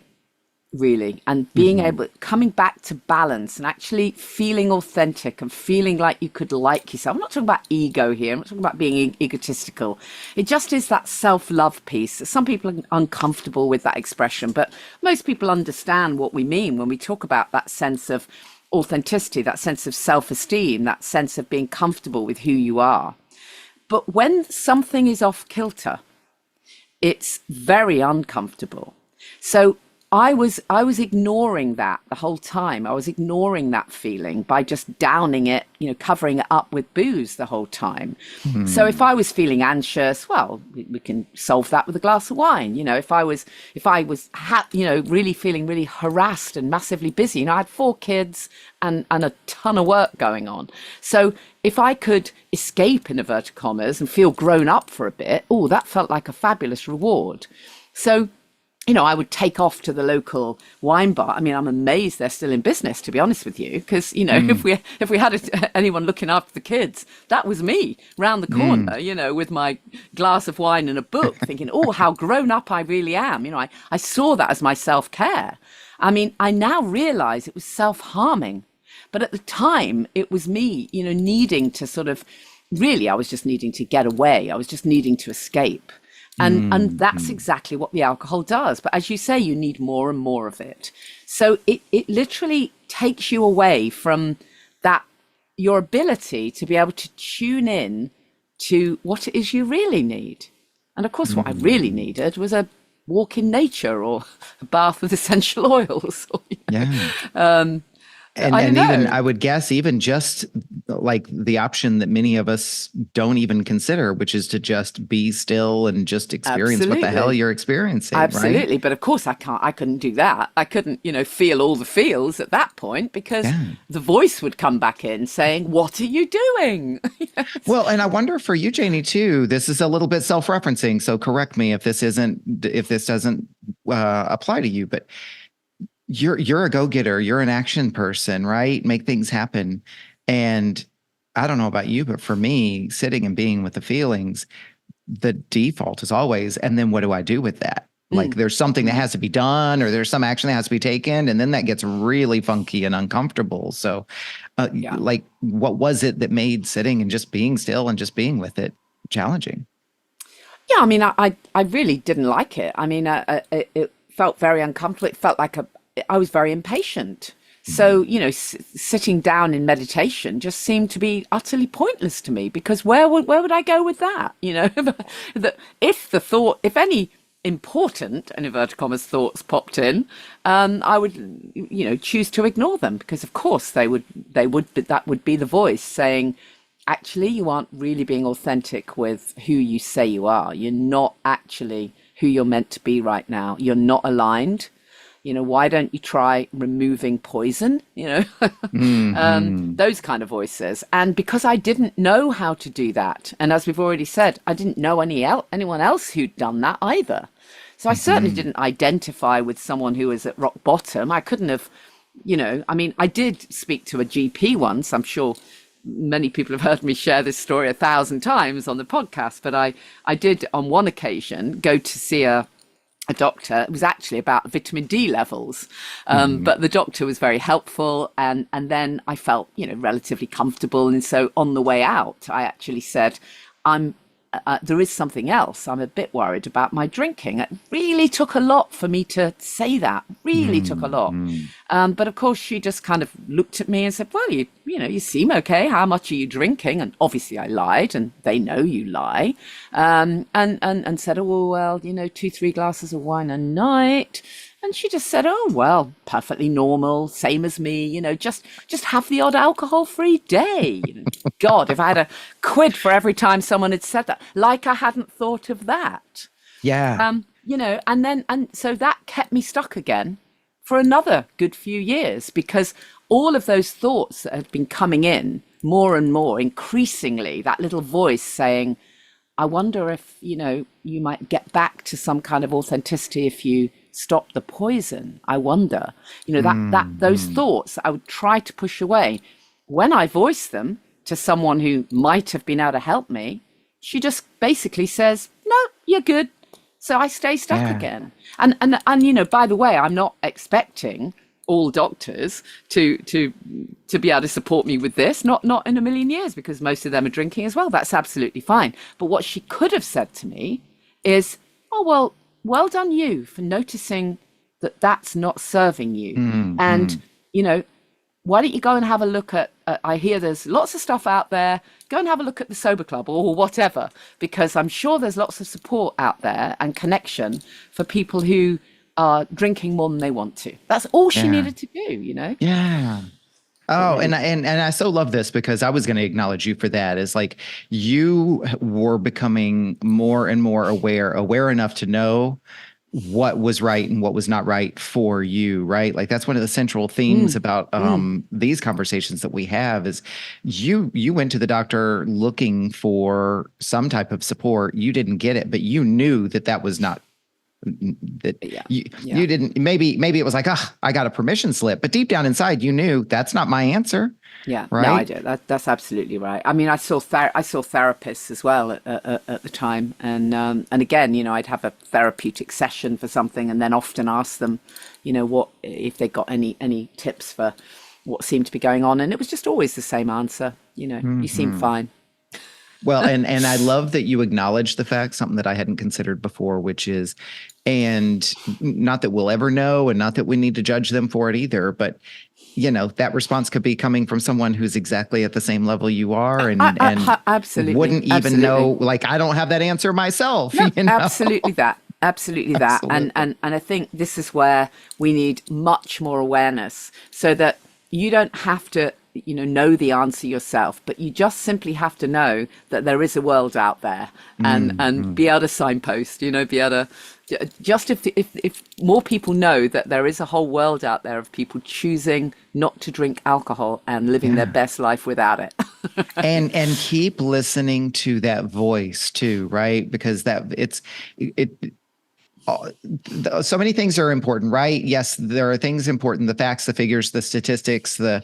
really, and being coming back to balance and actually feeling authentic and feeling like you could like yourself. I'm not talking about ego here. I'm not talking about being egotistical. It just is that self-love piece. Some people are uncomfortable with that expression, but most people understand what we mean when we talk about that sense of authenticity, that sense of self-esteem, that sense of being comfortable with who you are. But when something is off kilter, it's very uncomfortable. So I was ignoring that the whole time. I was ignoring that feeling by just downing it, covering it up with booze the whole time. So if I was feeling anxious, well, we can solve that with a glass of wine. If I was really feeling really harassed and massively busy, I had 4 kids and a ton of work going on. So if I could escape, in inverted commas, and feel grown up for a bit, that felt like a fabulous reward. So I would take off to the local wine bar. I mean, I'm amazed they're still in business, to be honest with you, because, if we had anyone looking after the kids, that was me round the corner, with my glass of wine and a book thinking, how grown up I really am. I saw that as my self-care. I mean, I now realize it was self-harming. But at the time, it was me, needing to sort of really, I was just needing to get away. I was just needing to escape. And that's exactly what the alcohol does. But as you say, you need more and more of it. So it literally takes you away from your ability to be able to tune in to what it is you really need. And of course, what I really needed was a walk in nature or a bath with essential oils. And even, I would guess, even just like the option that many of us don't even consider, which is to just be still and just experience what the hell you're experiencing. Absolutely. Right? But of course I couldn't do that. I couldn't, feel all the feels at that point because the voice would come back in saying, what are you doing? Well, and I wonder for you, Janey, too, this is a little bit self-referencing. So correct me if this doesn't apply to you, but you're a go-getter, you're an action person, right? Make things happen. And I don't know about you, but for me, sitting and being with the feelings, the default is always, and then what do I do with that? Like there's something that has to be done or there's some action that has to be taken. And then that gets really funky and uncomfortable. So like, what was it that made sitting and just being still and just being with it challenging? Yeah, I mean, I really didn't like it. I mean, it felt very uncomfortable. It felt like I was very impatient. So, sitting down in meditation just seemed to be utterly pointless to me because where would I go with that? If any important, in inverted commas, thoughts popped in, I would, choose to ignore them, because of course that would be the voice saying, actually, you aren't really being authentic with who you say you are. You're not actually who you're meant to be right now. You're not aligned. Why don't you try removing poison? Those kind of voices. And because I didn't know how to do that, and as we've already said, I didn't know anyone else who'd done that either. So I certainly didn't identify with someone who was at rock bottom. I couldn't have, I did speak to a GP once. I'm sure many people have heard me share this story 1,000 times on the podcast, but I did on one occasion go to see a doctor. It was actually about vitamin D levels, but the doctor was very helpful, and then I felt relatively comfortable, and so on the way out I actually said, there is something else. I'm a bit worried about my drinking. It really took a lot for me to say that. Really took a lot. But of course, she just kind of looked at me and said, "Well, you seem okay. How much are you drinking?" And obviously, I lied, and they know you lie. And said, "Oh well, 2-3 glasses of wine a night." And she just said, "Oh, well, perfectly normal, same as me, just have the odd alcohol-free day." God, if I had a quid for every time someone had said that, like I hadn't thought of that. Yeah. And so that kept me stuck again for another good few years, because all of those thoughts that had been coming in more and more, increasingly, that little voice saying, I wonder if, you might get back to some kind of authenticity if you stop the poison. I wonder, those thoughts I would try to push away. When I voice them to someone who might have been able to help me, she just basically says, "No, you're good." So I stay stuck again. And by the way, I'm not expecting all doctors to be able to support me with this, not in a million years, because most of them are drinking as well. That's absolutely fine. But what she could have said to me is, "Oh, well done you for noticing that that's not serving you. And why don't you go and have a look at, I hear there's lots of stuff out there, go and have a look at the Sober Club or whatever, because I'm sure there's lots of support out there and connection for people who are drinking more than they want to." That's all she needed to do, Yeah. Oh, and I so love this, because I was going to acknowledge you for that. Is like you were becoming more and more aware enough to know what was right and what was not right for you, right? Like that's one of the central themes about these conversations that we have is you went to the doctor looking for some type of support. You didn't get it, but you knew that was not you didn't. Maybe it was like, I got a permission slip, but deep down inside you knew that's not my answer. Yeah, right? No, I did. That's absolutely right. I mean, I saw therapists as well at the time, and again, I'd have a therapeutic session for something, and then often ask them, what if they got any tips for what seemed to be going on, and it was just always the same answer. You seem fine. Well, and I love that you acknowledge the fact, something that I hadn't considered before, which is, and not that we'll ever know, and not that we need to judge them for it either, but that response could be coming from someone who's exactly at the same level you are, and absolutely wouldn't even know. Like, I don't have that answer myself. No, absolutely that. Absolutely that. Absolutely. And I think this is where we need much more awareness, so that you don't have to know the answer yourself, but you just simply have to know that there is a world out there, and be able to signpost, be able to just, if more people know that there is a whole world out there of people choosing not to drink alcohol and living their best life without it. and keep listening to that voice too, right? Because so many things are important, right? Yes, there are things important, the facts, the figures, the statistics, the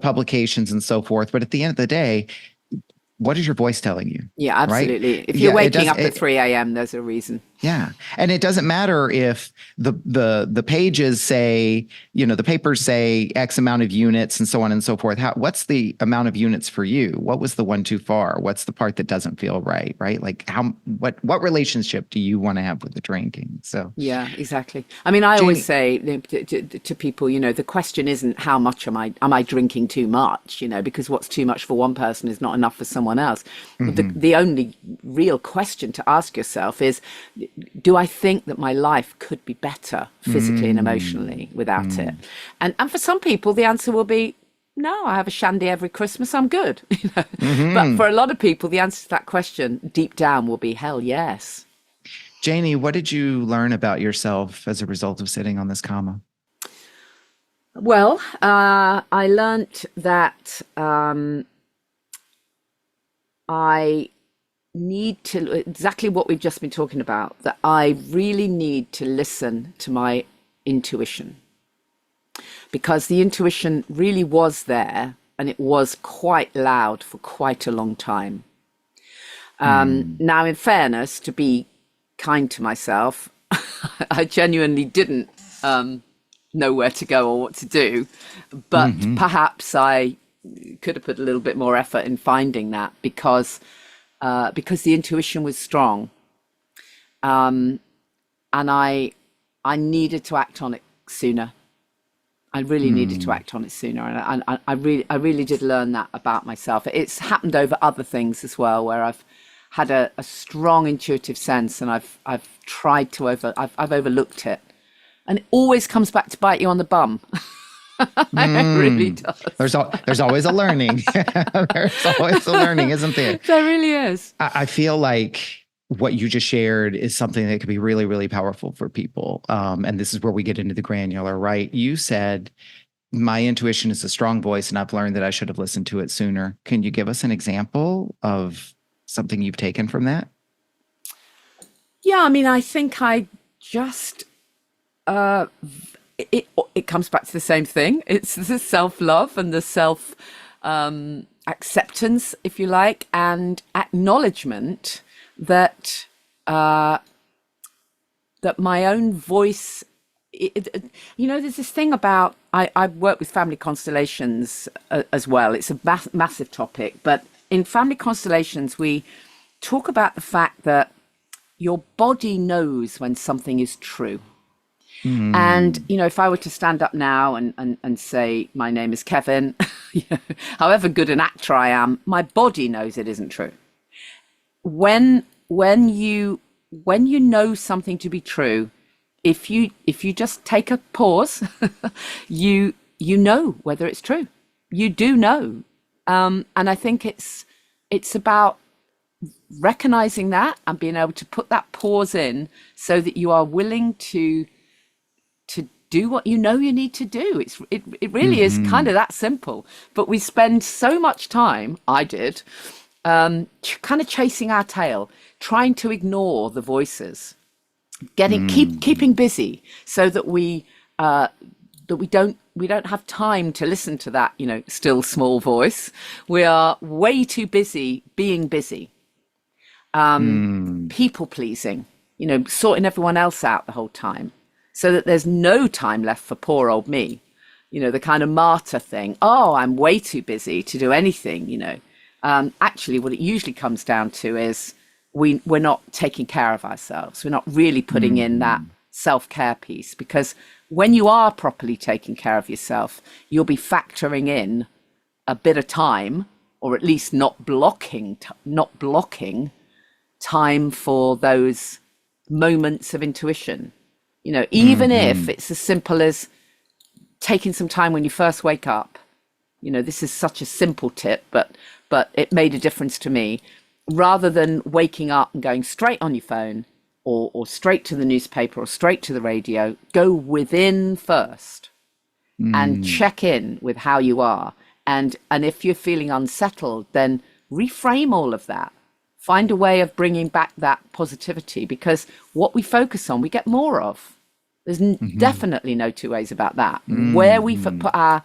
publications and so forth. But at the end of the day, what is your voice telling you? Yeah, absolutely. Right? If you're waking up at 3 a.m., there's a reason. Yeah. And it doesn't matter if the pages say, the papers say X amount of units and so on and so forth. What's the amount of units for you? What was the one too far? What's the part that doesn't feel right? Right. Like what relationship do you want to have with the drinking? So. Yeah, exactly. I mean, I always say to people, the question isn't how much am I drinking too much, because what's too much for one person is not enough for someone else. The only real question to ask yourself is, do I think that my life could be better physically and emotionally without it? And for some people, the answer will be, no, I have a shandy every Christmas, I'm good. But for a lot of people, the answer to that question deep down will be, hell yes. Janey, what did you learn about yourself as a result of sitting on this comma? Well, I learnt that I need to, exactly what we've just been talking about, that I really need to listen to my intuition, because the intuition really was there and it was quite loud for quite a long time. Now, in fairness, to be kind to myself, I genuinely didn't know where to go or what to do, but perhaps I could have put a little bit more effort in finding that, because the intuition was strong, and I needed to act on it sooner. I really needed to act on it sooner, and I really did learn that about myself. It's happened over other things as well, where I've had a strong intuitive sense, and I've tried to I've overlooked it, and it always comes back to bite you on the bum. It really does. There's always a learning. There's always a learning, isn't there? There really is. I feel like what you just shared is something that could be really, really powerful for people. And this is where we get into the granular, right? You said, my intuition is a strong voice, and I've learned that I should have listened to it sooner. Can you give us an example of something you've taken from that? Yeah, I mean, I think I just, it comes back to the same thing. It's the self-love and the self acceptance, if you like, and acknowledgement that that my own voice, there's this thing about, I work with family constellations as well. It's a massive topic, but in family constellations, we talk about the fact that your body knows when something is true. And, if I were to stand up now and say, my name is Kevin, however good an actor I am, my body knows it isn't true. When you know something to be true, if you just take a pause, you know whether it's true. You do know. And I think it's about recognizing that and being able to put that pause in so that you are willing to do what you know you need to do. It really is kind of that simple. But we spend so much time, I did, kind of chasing our tail, trying to ignore the voices, keeping busy, so that we don't have time to listen to that, still small voice. We are way too busy being busy, people pleasing, sorting everyone else out the whole time, so that there's no time left for poor old me. The kind of martyr thing. Oh, I'm way too busy to do anything. Actually, what it usually comes down to is we're not taking care of ourselves. We're not really putting in that self-care piece, because when you are properly taking care of yourself, you'll be factoring in a bit of time, or at least not blocking time for those moments of intuition. Even if it's as simple as taking some time when you first wake up. This is such a simple tip, but it made a difference to me. Rather than waking up and going straight on your phone, or straight to the newspaper, or straight to the radio, go within first and check in with how you are. And if you're feeling unsettled, then reframe all of that. Find a way of bringing back that positivity, because what we focus on, we get more of. There's definitely no two ways about that. Where we put our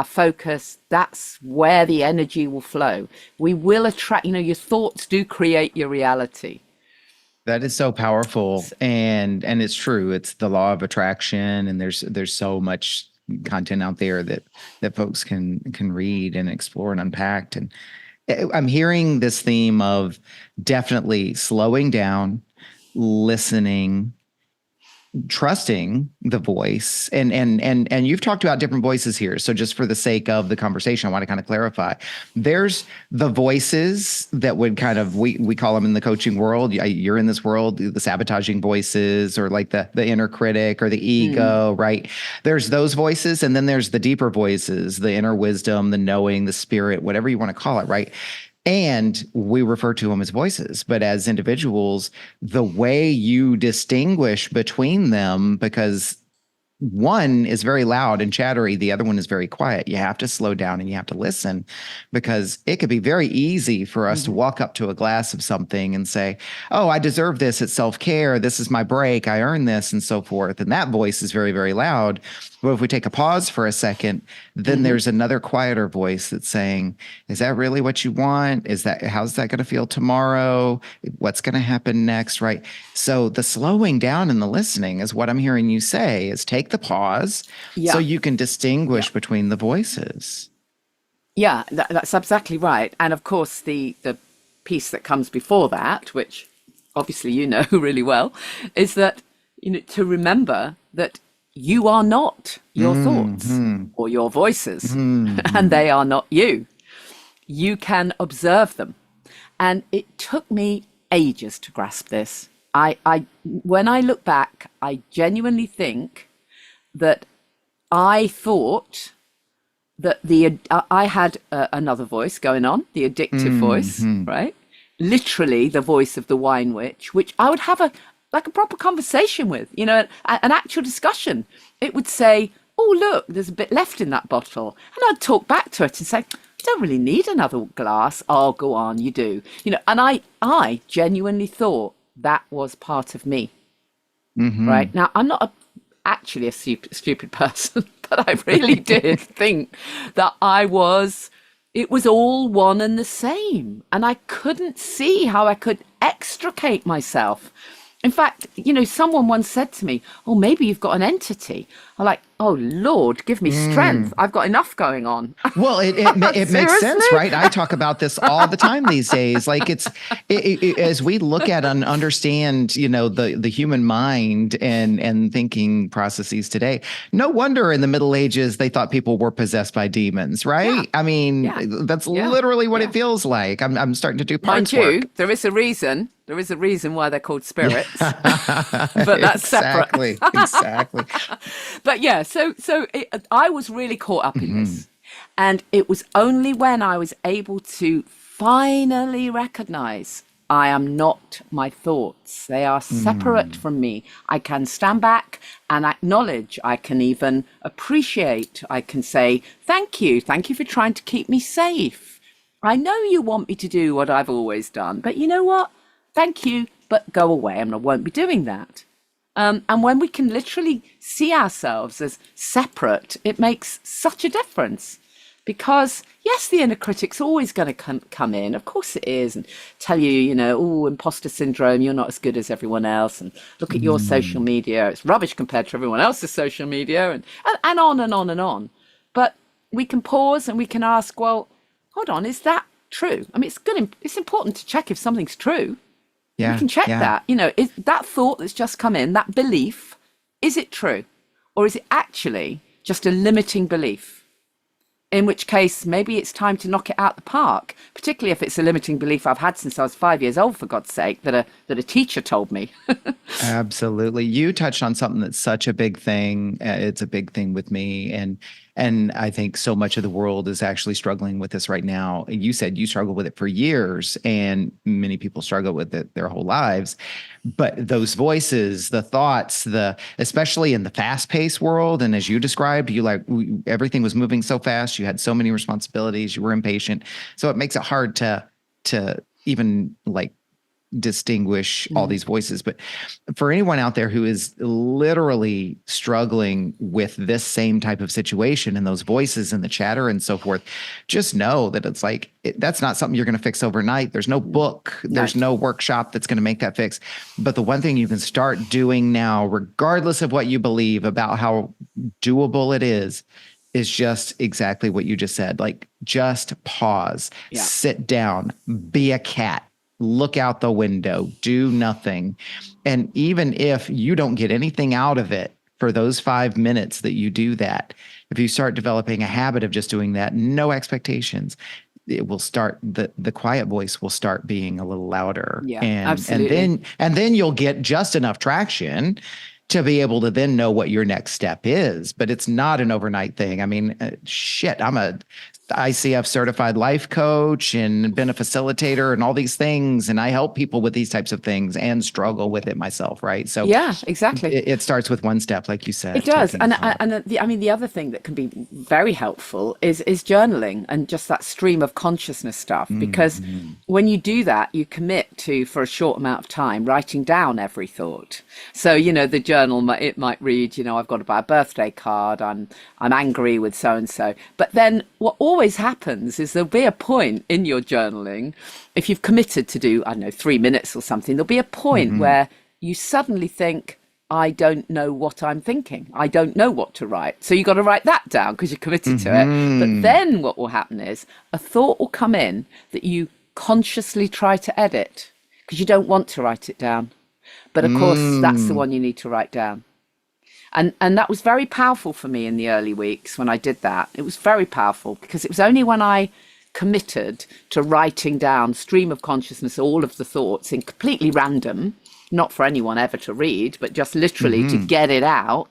focus, that's where the energy will flow. We will attract, your thoughts do create your reality. That is so powerful. And it's true. It's the law of attraction. And there's so much content out there that folks can read and explore and unpack. And I'm hearing this theme of definitely slowing down, listening, trusting the voice, and you've talked about different voices here, so just for the sake of the conversation, I want to kind of clarify. There's the voices that would kind of, we call them in the coaching world, you're in this world, the sabotaging voices, or like the inner critic or the ego, right? There's those voices, and then there's the deeper voices, the inner wisdom, the knowing, the spirit, whatever you want to call it, right? And we refer to them as voices, but as individuals, the way you distinguish between them, because one is very loud and chattery, the other one is very quiet. You have to slow down and you have to listen, because it could be very easy for us to walk up to a glass of something and say, oh, I deserve this. It's self-care. This is my break. I earn this, and so forth. And that voice is very, very loud. But if we take a pause for a second, then there's another quieter voice that's saying, is that really what you want? How's that going to feel tomorrow? What's going to happen next? Right. So the slowing down and the listening is what I'm hearing you say, is take the pause so you can distinguish between the voices. Yeah, that's exactly right. And of course, the piece that comes before that, which obviously you know really well, is that, to remember that you are not your thoughts or your voices, and they are not you. You can observe them. And it took me ages to grasp this. When I look back, I genuinely think that I thought that I had another voice going on, the addictive voice, right? Literally the voice of the wine witch, which I would have a proper conversation with, an actual discussion. It would say, oh, look, there's a bit left in that bottle. And I'd talk back to it and say, I don't really need another glass. Oh, go on, you do. And I genuinely thought that was part of me, right? Now, I'm not actually a stupid person, but I really did think that it was all one and the same. And I couldn't see how I could extricate myself. In fact, someone once said to me, oh, maybe you've got an entity. I'm like, oh, Lord, give me strength. I've got enough going on. Well, it makes sense, right? I talk about this all the time these days. Like as we look at and understand, the human mind and thinking processes today, no wonder in the Middle Ages, they thought people were possessed by demons, right? Yeah. I mean, that's literally what it feels like. I'm starting to do parts work. There is a reason. There is a reason why they're called spirits, but that's separate. Exactly. But yeah, so I was really caught up in this. And it was only when I was able to finally recognize I am not my thoughts. They are separate from me. I can stand back and acknowledge. I can even appreciate. I can say, thank you. Thank you for trying to keep me safe. I know you want me to do what I've always done, but you know what? Thank you, but go away, and I won't be doing that. And when we can literally see ourselves as separate, it makes such a difference. Because, yes, the inner critic's always going to come in. Of course it is. And tell you, oh, imposter syndrome, you're not as good as everyone else. And look at your social media. It's rubbish compared to everyone else's social media. And on and on and on. But we can pause and we can ask, well, hold on, is that true? I mean, it's important to check if something's true. Yeah, you can check that. Is that thought that's just come in, that belief, is it true? Or is it actually just a limiting belief? In which case, maybe it's time to knock it out the park, particularly if it's a limiting belief I've had since I was 5 years old, for God's sake, that a teacher told me. Absolutely. You touched on something that's such a big thing. It's a big thing with me. And I think so much of the world is actually struggling with this right now. You said you struggled with it for years, and many people struggle with it their whole lives. But those voices, the thoughts, especially in the fast-paced world, and as you described, everything was moving so fast. You had so many responsibilities. You were impatient, so it makes it hard to even distinguish all these voices. But for anyone out there who is literally struggling with this same type of situation and those voices and the chatter and so forth, just know that it's that's not something you're going to fix overnight. There's no book, there's no workshop that's going to make that fix. But the one thing you can start doing now, regardless of what you believe about how doable it is just exactly what you just said. Just pause, sit down, be a cat. look out the window, do nothing. And even if you don't get anything out of it for those 5 minutes that you do that, if you start developing a habit of just doing that, no expectations, it will start, the quiet voice will start being a little louder. Yeah, And absolutely. and then you'll get just enough traction to be able to then know what your next step is. But it's not an overnight thing. I mean, shit, I'm a ICF certified life coach and been a facilitator and all these things. And I help people with these types of things and struggle with it myself. Right. So Yeah, exactly. it starts with one step, like you said. It does, taking and thought. I mean the other thing that can be very helpful is journaling and just that stream of consciousness stuff. Because when you do that, you commit to, for a short amount of time, writing down every thought. So the journal it might read, I've got to buy a birthday card. I'm angry with so and so. But then what always happens is there'll be a point in your journaling, if you've committed to do, I don't know, 3 minutes or something, there'll be a point where you suddenly think, I don't know what I'm thinking. I don't know what to write. So you've got to write that down because you're committed to it. But then what will happen is a thought will come in that you consciously try to edit because you don't want to write it down. But of course, that's the one you need to write down. And that was very powerful for me in the early weeks when I did that. It was very powerful because it was only when I committed to writing down stream of consciousness, all of the thoughts in completely random, not for anyone ever to read, but just literally to get it out,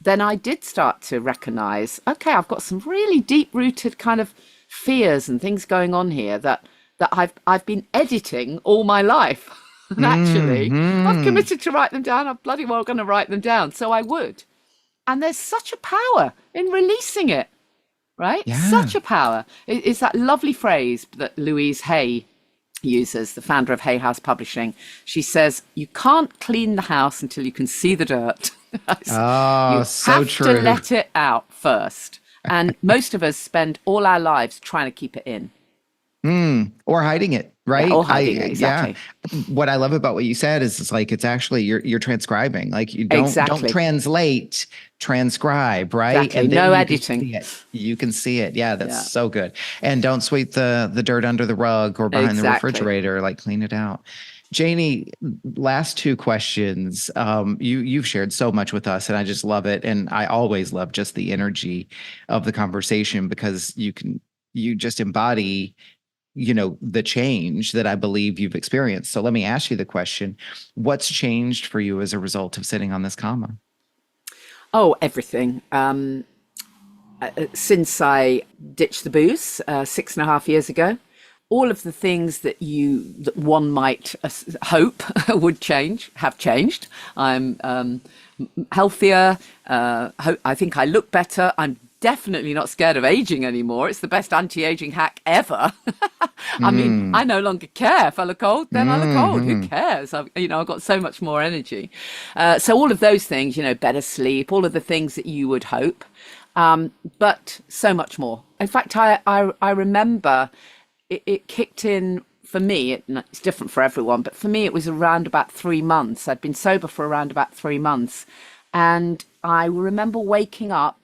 then I did start to recognize, okay, I've got some really deep rooted kind of fears and things going on here that I've been editing all my life. And actually, I've committed to write them down. I'm bloody well going to write them down. So I would. And there's such a power in releasing it, right? Yeah. Such a power. It's that lovely phrase that Louise Hay uses, the founder of Hay House Publishing. She says, you can't clean the house until you can see the dirt. Oh, you so have true. to let it out first. And most of us spend all our lives trying to keep it in. Or hiding it, right? Yeah, or hiding it, exactly. Yeah. What I love about what you said is it's like, it's actually, you're transcribing. Like you don't translate, transcribe, right? Exactly. And then No you editing. can see it. You can see it. Yeah, that's so good. And don't sweep the dirt under the rug or behind the refrigerator, like clean it out. Janey, last two questions. You've shared so much with us and I just love it. And I always love just the energy of the conversation because you just embody the change that I believe you've experienced. So let me ask you the question, what's changed for you as a result of sitting on this comma? Oh, everything. Since I ditched the booze 6.5 years ago, all of the things that one might hope would change have changed. I'm healthier. I think I look better. I'm definitely not scared of aging anymore. It's the best anti-aging hack ever. I mean, I no longer care if I look old, then I look old. Who cares? I've got so much more energy. So all of those things, better sleep, all of the things that you would hope, but so much more. In fact, I remember it kicked in for me. It's different for everyone, but for me, it was around about 3 months. I'd been sober for around about 3 months. And I remember waking up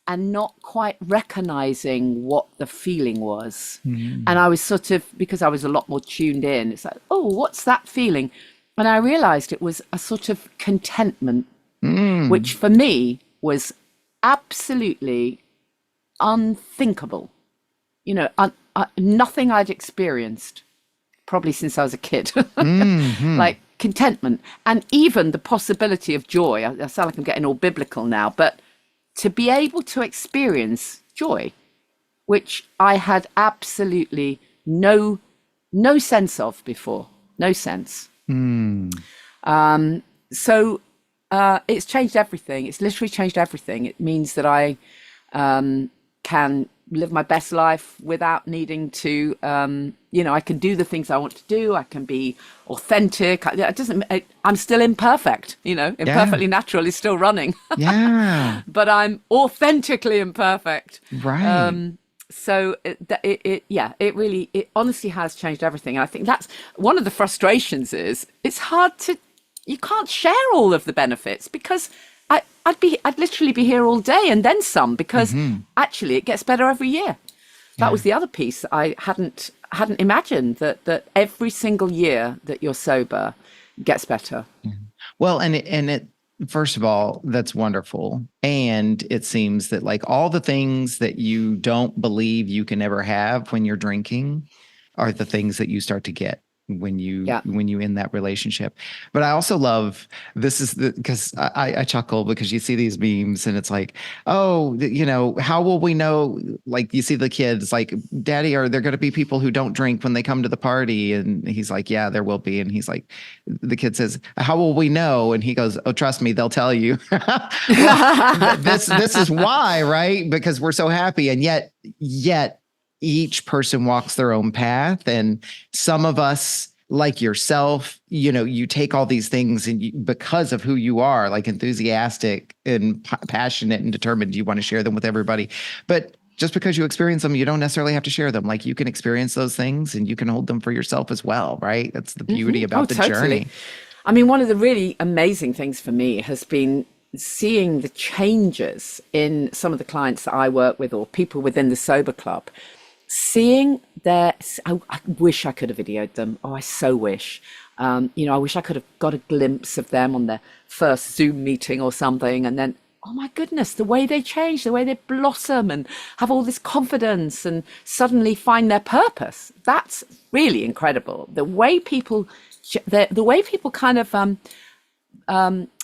and not quite recognizing what the feeling was. And I was sort of, because I was a lot more tuned in, it's like, oh, what's that feeling? And I realized it was a sort of contentment, which for me was absolutely unthinkable. Nothing I'd experienced probably since I was a kid. Like contentment and even the possibility of joy. I sound like I'm getting all biblical now, but to be able to experience joy, which I had absolutely no sense of before, no sense. So it's changed everything. It's literally changed everything. It means that I can live my best life without needing to, I can do the things I want to do. I can be authentic. I'm still imperfect, imperfectly natural is still running. Yeah. But I'm authentically imperfect. Right. So it honestly has changed everything. And I think that's one of the frustrations is it's hard you can't share all of the benefits because I'd literally be here all day and then some because actually it gets better every year. That was the other piece that I hadn't hadn't imagined that every single year that you're sober gets better. Well, and it first of all, that's wonderful. And it seems that like all the things that you don't believe you can ever have when you're drinking are the things that you start to get when you Yeah. end that relationship. But I also love this is the because I chuckle because you see these memes and it's like, oh, how will we know? Like you see the kids like, Daddy, are there going to be people who don't drink when they come to the party? And he's like, yeah, there will be. And he's like, the kid says, how will we know? And he goes, oh, trust me, they'll tell you. Well, this is why, right? Because we're so happy, and yet each person walks their own path. And some of us, like yourself, you take all these things and because of who you are, like enthusiastic and passionate and determined, you want to share them with everybody. But just because you experience them, you don't necessarily have to share them. Like you can experience those things and you can hold them for yourself as well, right? That's the beauty about the journey. I mean, one of the really amazing things for me has been seeing the changes in some of the clients that I work with or people within the Sober Club. Seeing I wish I could have videoed them. Oh, I so wish. I wish I could have got a glimpse of them on their first Zoom meeting or something. And then, oh my goodness, the way they change, the way they blossom and have all this confidence and suddenly find their purpose. That's really incredible. The way people kind of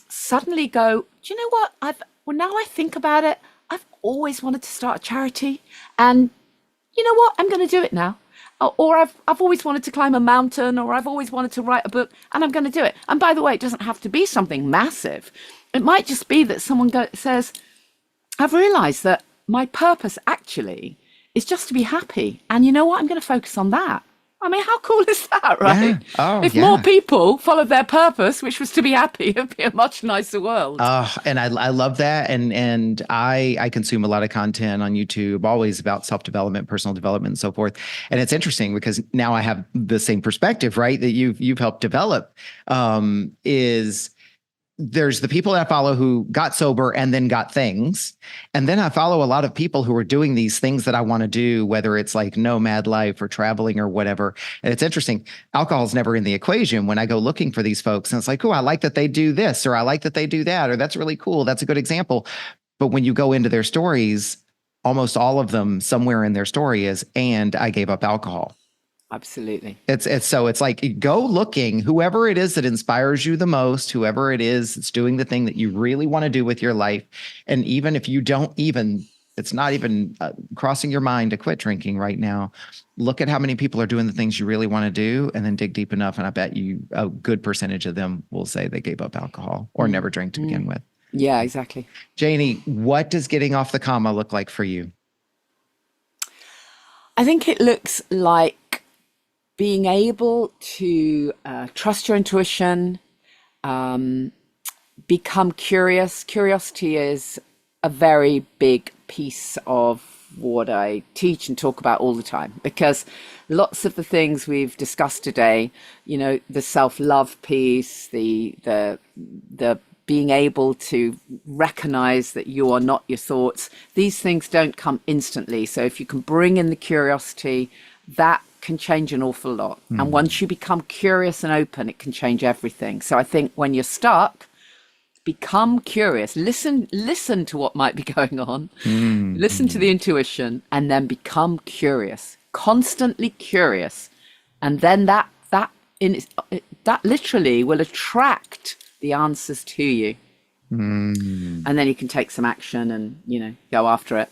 suddenly go, do you know what? Now I think about it, I've always wanted to start a charity, and you know what? I'm going to do it now. Or I've always wanted to climb a mountain, or I've always wanted to write a book, and I'm going to do it. And by the way, it doesn't have to be something massive. It might just be that someone says, I've realized that my purpose actually is just to be happy. And you know what? I'm going to focus on that. I mean, how cool is that, right? Yeah. If more people followed their purpose, which was to be happy, it'd be a much nicer world. And I love that. And I consume a lot of content on YouTube, always about self-development, personal development, and so forth. And it's interesting because now I have the same perspective, right, that you've helped develop, is there's the people that I follow who got sober and then got things. And then I follow a lot of people who are doing these things that I want to do, whether it's like nomad life or traveling or whatever. And it's interesting. Alcohol is never in the equation when I go looking for these folks. And it's like, oh, I like that they do this, or I like that they do that, or that's really cool. That's a good example. But when you go into their stories, almost all of them, somewhere in their story is, and I gave up alcohol. Absolutely. It's like, go looking, whoever it is that inspires you the most, whoever it is that's doing the thing that you really want to do with your life. And even if you it's not even crossing your mind to quit drinking right now, look at how many people are doing the things you really want to do, and then dig deep enough. And I bet you a good percentage of them will say they gave up alcohol or never drank to begin with. Yeah, exactly. Janey, what does getting off the comma look like for you? I think it looks like being able to trust your intuition, become curious. Curiosity is a very big piece of what I teach and talk about all the time, because lots of the things we've discussed today, the self-love piece, the being able to recognize that you are not your thoughts, these things don't come instantly. So if you can bring in the curiosity, that can change an awful lot. And once you become curious and open, it can change everything. So I think when you're stuck, become curious, listen to what might be going on, listen to the intuition, and then become curious, constantly curious. And then that literally will attract the answers to you. And then you can take some action and, go after it.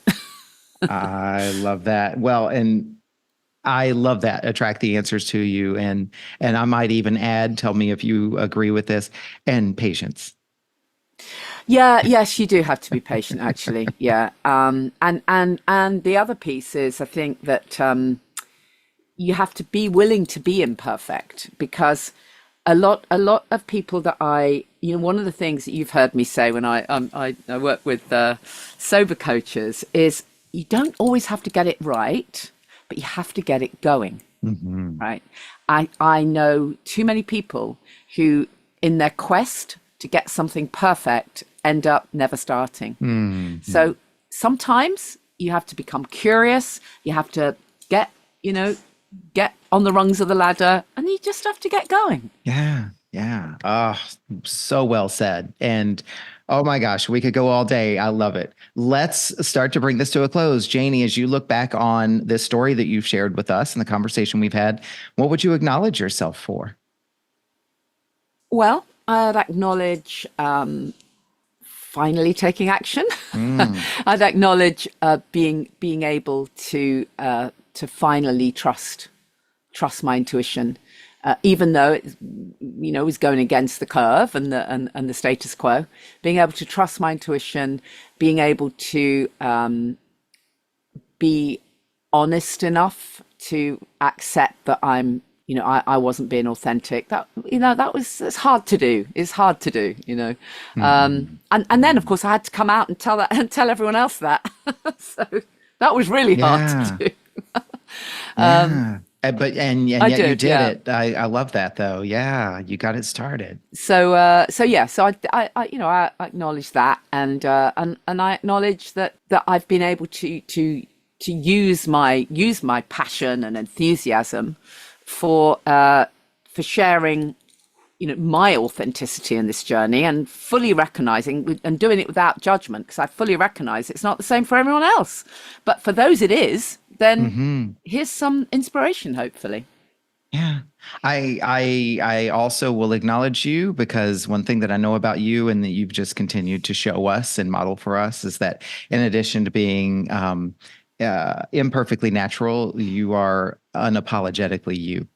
I love that. Well, and I love that. Attract the answers to you. And I might even add, tell me if you agree with this, and patience. Yeah, yes, you do have to be patient, actually. Yeah. And the other piece is, I think that you have to be willing to be imperfect, because a lot of people that one of the things that you've heard me say when I work with sober coaches is, you don't always have to get it right, but you have to get it going, right? I know too many people who, in their quest to get something perfect, end up never starting. So sometimes you have to become curious. You have to get, get on the rungs of the ladder, and you just have to get going. Yeah. Yeah. Oh, so well said. And oh my gosh, we could go all day. I love it. Let's start to bring this to a close. Janey, as you look back on this story that you've shared with us and the conversation we've had, what would you acknowledge yourself for? Well, I'd acknowledge finally taking action. I'd acknowledge being able to finally trust my intuition, even though it was going against the curve and the status quo. Being able to trust my intuition, being able to be honest enough to accept that I wasn't being authentic. It's hard to do. It's hard to do, and then of course I had to come out and tell everyone else that. So that was really hard to do. Yeah. But yet you did yeah. it. I love that though. Yeah, you got it started. So I acknowledge that, and I acknowledge that I've been able to use my passion and enthusiasm for sharing my authenticity in this journey, and fully recognizing and doing it without judgment, because I fully recognize it's not the same for everyone else, but for those it is, then here's some inspiration, hopefully. Yeah. I also will acknowledge you, because one thing that I know about you and that you've just continued to show us and model for us is that in addition to being imperfectly natural, you are unapologetically you.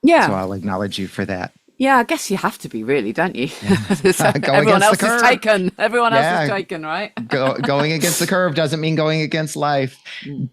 Yeah. So I'll acknowledge you for that. Yeah, I guess you have to be, really, don't you? Yeah. Everyone else is taken. Everyone else is taken, right? Going against the curve doesn't mean going against life.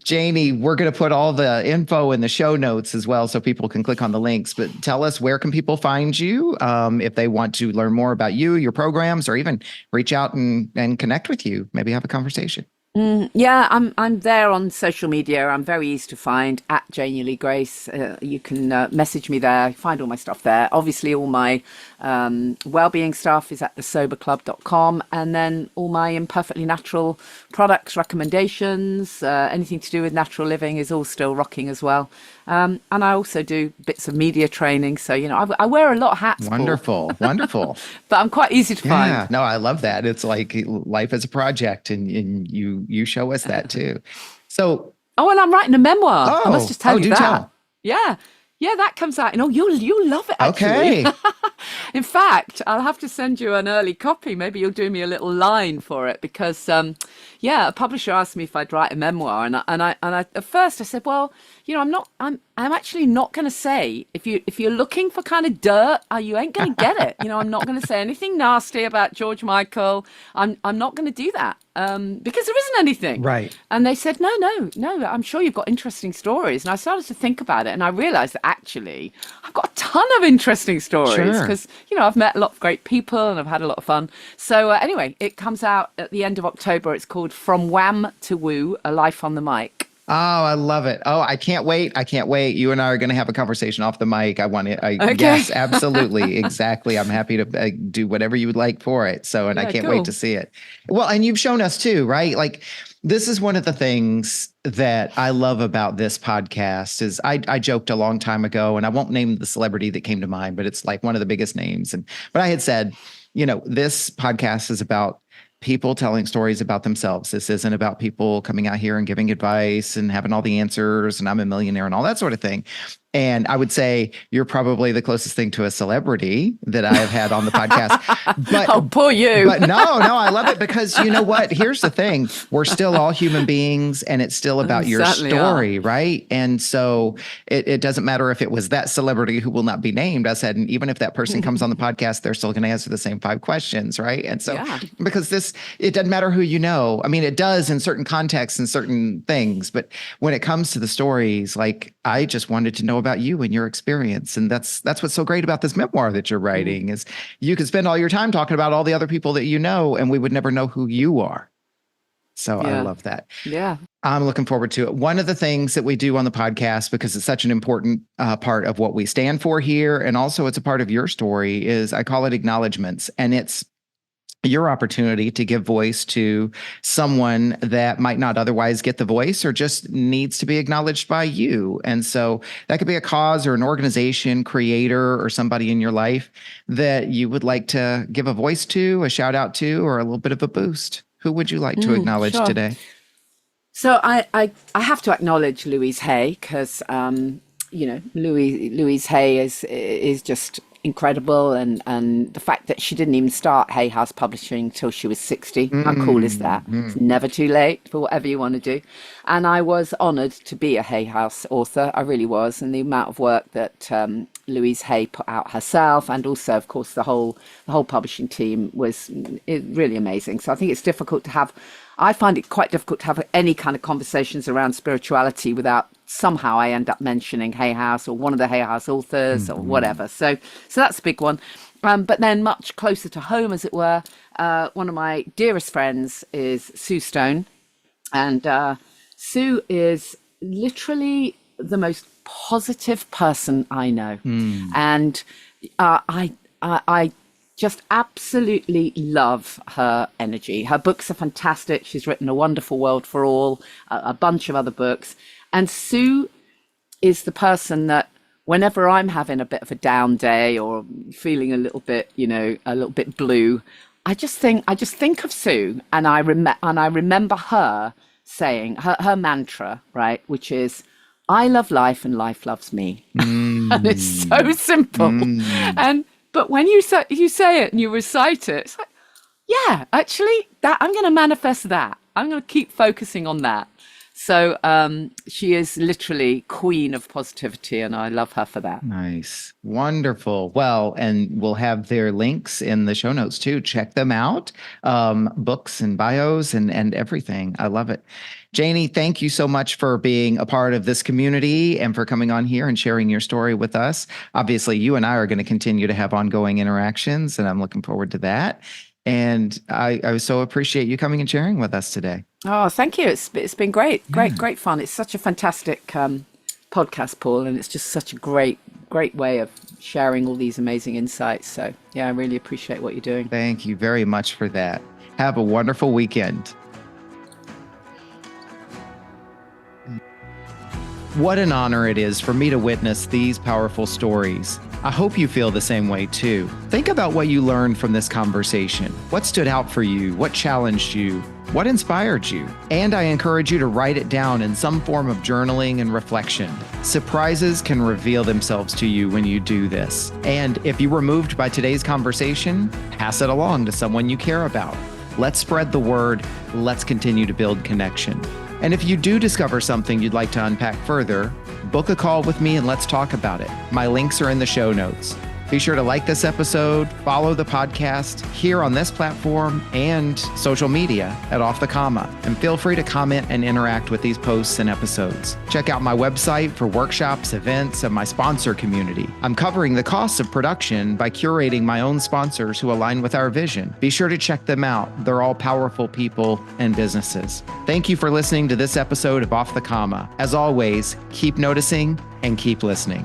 Janey, we're going to put all the info in the show notes as well, so people can click on the links. But tell us, where can people find you if they want to learn more about you, your programs, or even reach out and connect with you, maybe have a conversation? Yeah, I'm there on social media. I'm very easy to find, at Janey Lee Grace. You can message me there, find all my stuff there. Obviously, all my well-being stuff is at thesoberclub.com, and then all my imperfectly natural products, recommendations, anything to do with natural living is all still rocking as well. And I also do bits of media training. So, I wear a lot of hats. Wonderful. Wonderful. But I'm quite easy to find. Yeah, no, I love that. It's like life is a project, and you show us that too. So. Oh, and I'm writing a memoir. Oh, I must just tell you that. Tell. Yeah. Yeah, that comes out. You'll love it, actually. Okay. In fact, I'll have to send you an early copy. Maybe you'll do me a little line for it, because, a publisher asked me if I'd write a memoir, and I at first I said, well, I'm actually not going to say, if you're looking for kind of dirt, you ain't going to get it. I'm not going to say anything nasty about George Michael. I'm not going to do that. Because there isn't anything. Right. And they said, no, I'm sure you've got interesting stories. And I started to think about it, and I realized that actually I've got a ton of interesting stories, because, I've met a lot of great people and I've had a lot of fun. So anyway, it comes out at the end of October. It's called From Wham to Woo, A Life on the Mic. Oh, I love it. Oh, I can't wait. You and I are going to have a conversation off the mic. I want it. Okay. Yes, absolutely. Exactly. I'm happy to do whatever you would like for it. So, and I can't wait to see it. Well, and you've shown us too, right? Like, this is one of the things that I love about this podcast is I joked a long time ago, and I won't name the celebrity that came to mind, but it's like one of the biggest names. But I had said, this podcast is about people telling stories about themselves. This isn't about people coming out here and giving advice and having all the answers and I'm a millionaire and all that sort of thing. And I would say you're probably the closest thing to a celebrity that I have had on the podcast. But, oh, poor you. But no, I love it, because you know what? Here's the thing. We're still all human beings, and it's still about your story, right? And so it doesn't matter if it was that celebrity who will not be named. I said, and even if that person comes on the podcast, they're still going to answer the same 5 questions, right? And so because it doesn't matter who you know. I mean, it does in certain contexts and certain things, but when it comes to the stories, like, I just wanted to know about you and your experience. And that's what's so great about this memoir that you're writing, is you could spend all your time talking about all the other people that you know, and we would never know who you are. So I love that. Yeah. I'm looking forward to it. One of the things that we do on the podcast, because it's such an important part of what we stand for here, and also it's a part of your story, is I call it acknowledgements. And it's your opportunity to give voice to someone that might not otherwise get the voice or just needs to be acknowledged by you. And so that could be a cause or an organization, creator, or somebody in your life that you would like to give a voice to, a shout out to, or a little bit of a boost. Who would you like to acknowledge Sure. today? So I have to acknowledge Louise Hay because Louise Hay is just incredible, and the fact that she didn't even start Hay House Publishing till she was 60. How cool is that? It's never too late for whatever you want to do. And I was honored to be a Hay House author. I really was. And the amount of work that Louise Hay put out herself, and also, of course, the whole publishing team was really amazing. So I think it's difficult to have. I find it quite difficult to have any kind of conversations around spirituality without somehow I end up mentioning Hay House or one of the Hay House authors or whatever. So that's a big one. But then much closer to home, as it were, one of my dearest friends is Sue Stone. And Sue is literally the most positive person I know. And I just absolutely love her energy. Her books are fantastic. She's written A Wonderful World for All, a bunch of other books. And Sue is the person that whenever I'm having a bit of a down day or feeling a little bit, a little bit blue, I just think of Sue, and I remember her saying her mantra, right, which is, I love life and life loves me. And it's so simple. But when you say it and you recite it, it's like, yeah, actually, that I'm going to manifest that. I'm going to keep focusing on that. So she is literally queen of positivity, and I love her for that. Nice. Wonderful. Well, and we'll have their links in the show notes too. Check them out. Books and bios and everything. I love it. Janey, thank you so much for being a part of this community and for coming on here and sharing your story with us. Obviously, you and I are going to continue to have ongoing interactions, and I'm looking forward to that. And I so appreciate you coming and sharing with us today. Oh, thank you. It's been great fun. It's such a fantastic podcast, Paul, and it's just such a great way of sharing all these amazing insights. So yeah, I really appreciate what you're doing. Thank you very much for that. Have a wonderful weekend. What an honor it is for me to witness these powerful stories. I hope you feel the same way too. Think about what you learned from this conversation. What stood out for you? What challenged you? What inspired you? And I encourage you to write it down in some form of journaling and reflection. Surprises can reveal themselves to you when you do this. And if you were moved by today's conversation, pass it along to someone you care about. Let's spread the word. Let's continue to build connection. And if you do discover something you'd like to unpack further, book a call with me and let's talk about it. My links are in the show notes. Be sure to like this episode, follow the podcast here on this platform and social media at Off the Comma, and feel free to comment and interact with these posts and episodes. Check out my website for workshops, events, and my sponsor community. I'm covering the costs of production by curating my own sponsors who align with our vision. Be sure to check them out. They're all powerful people and businesses. Thank you for listening to this episode of Off the Comma. As always, keep noticing and keep listening.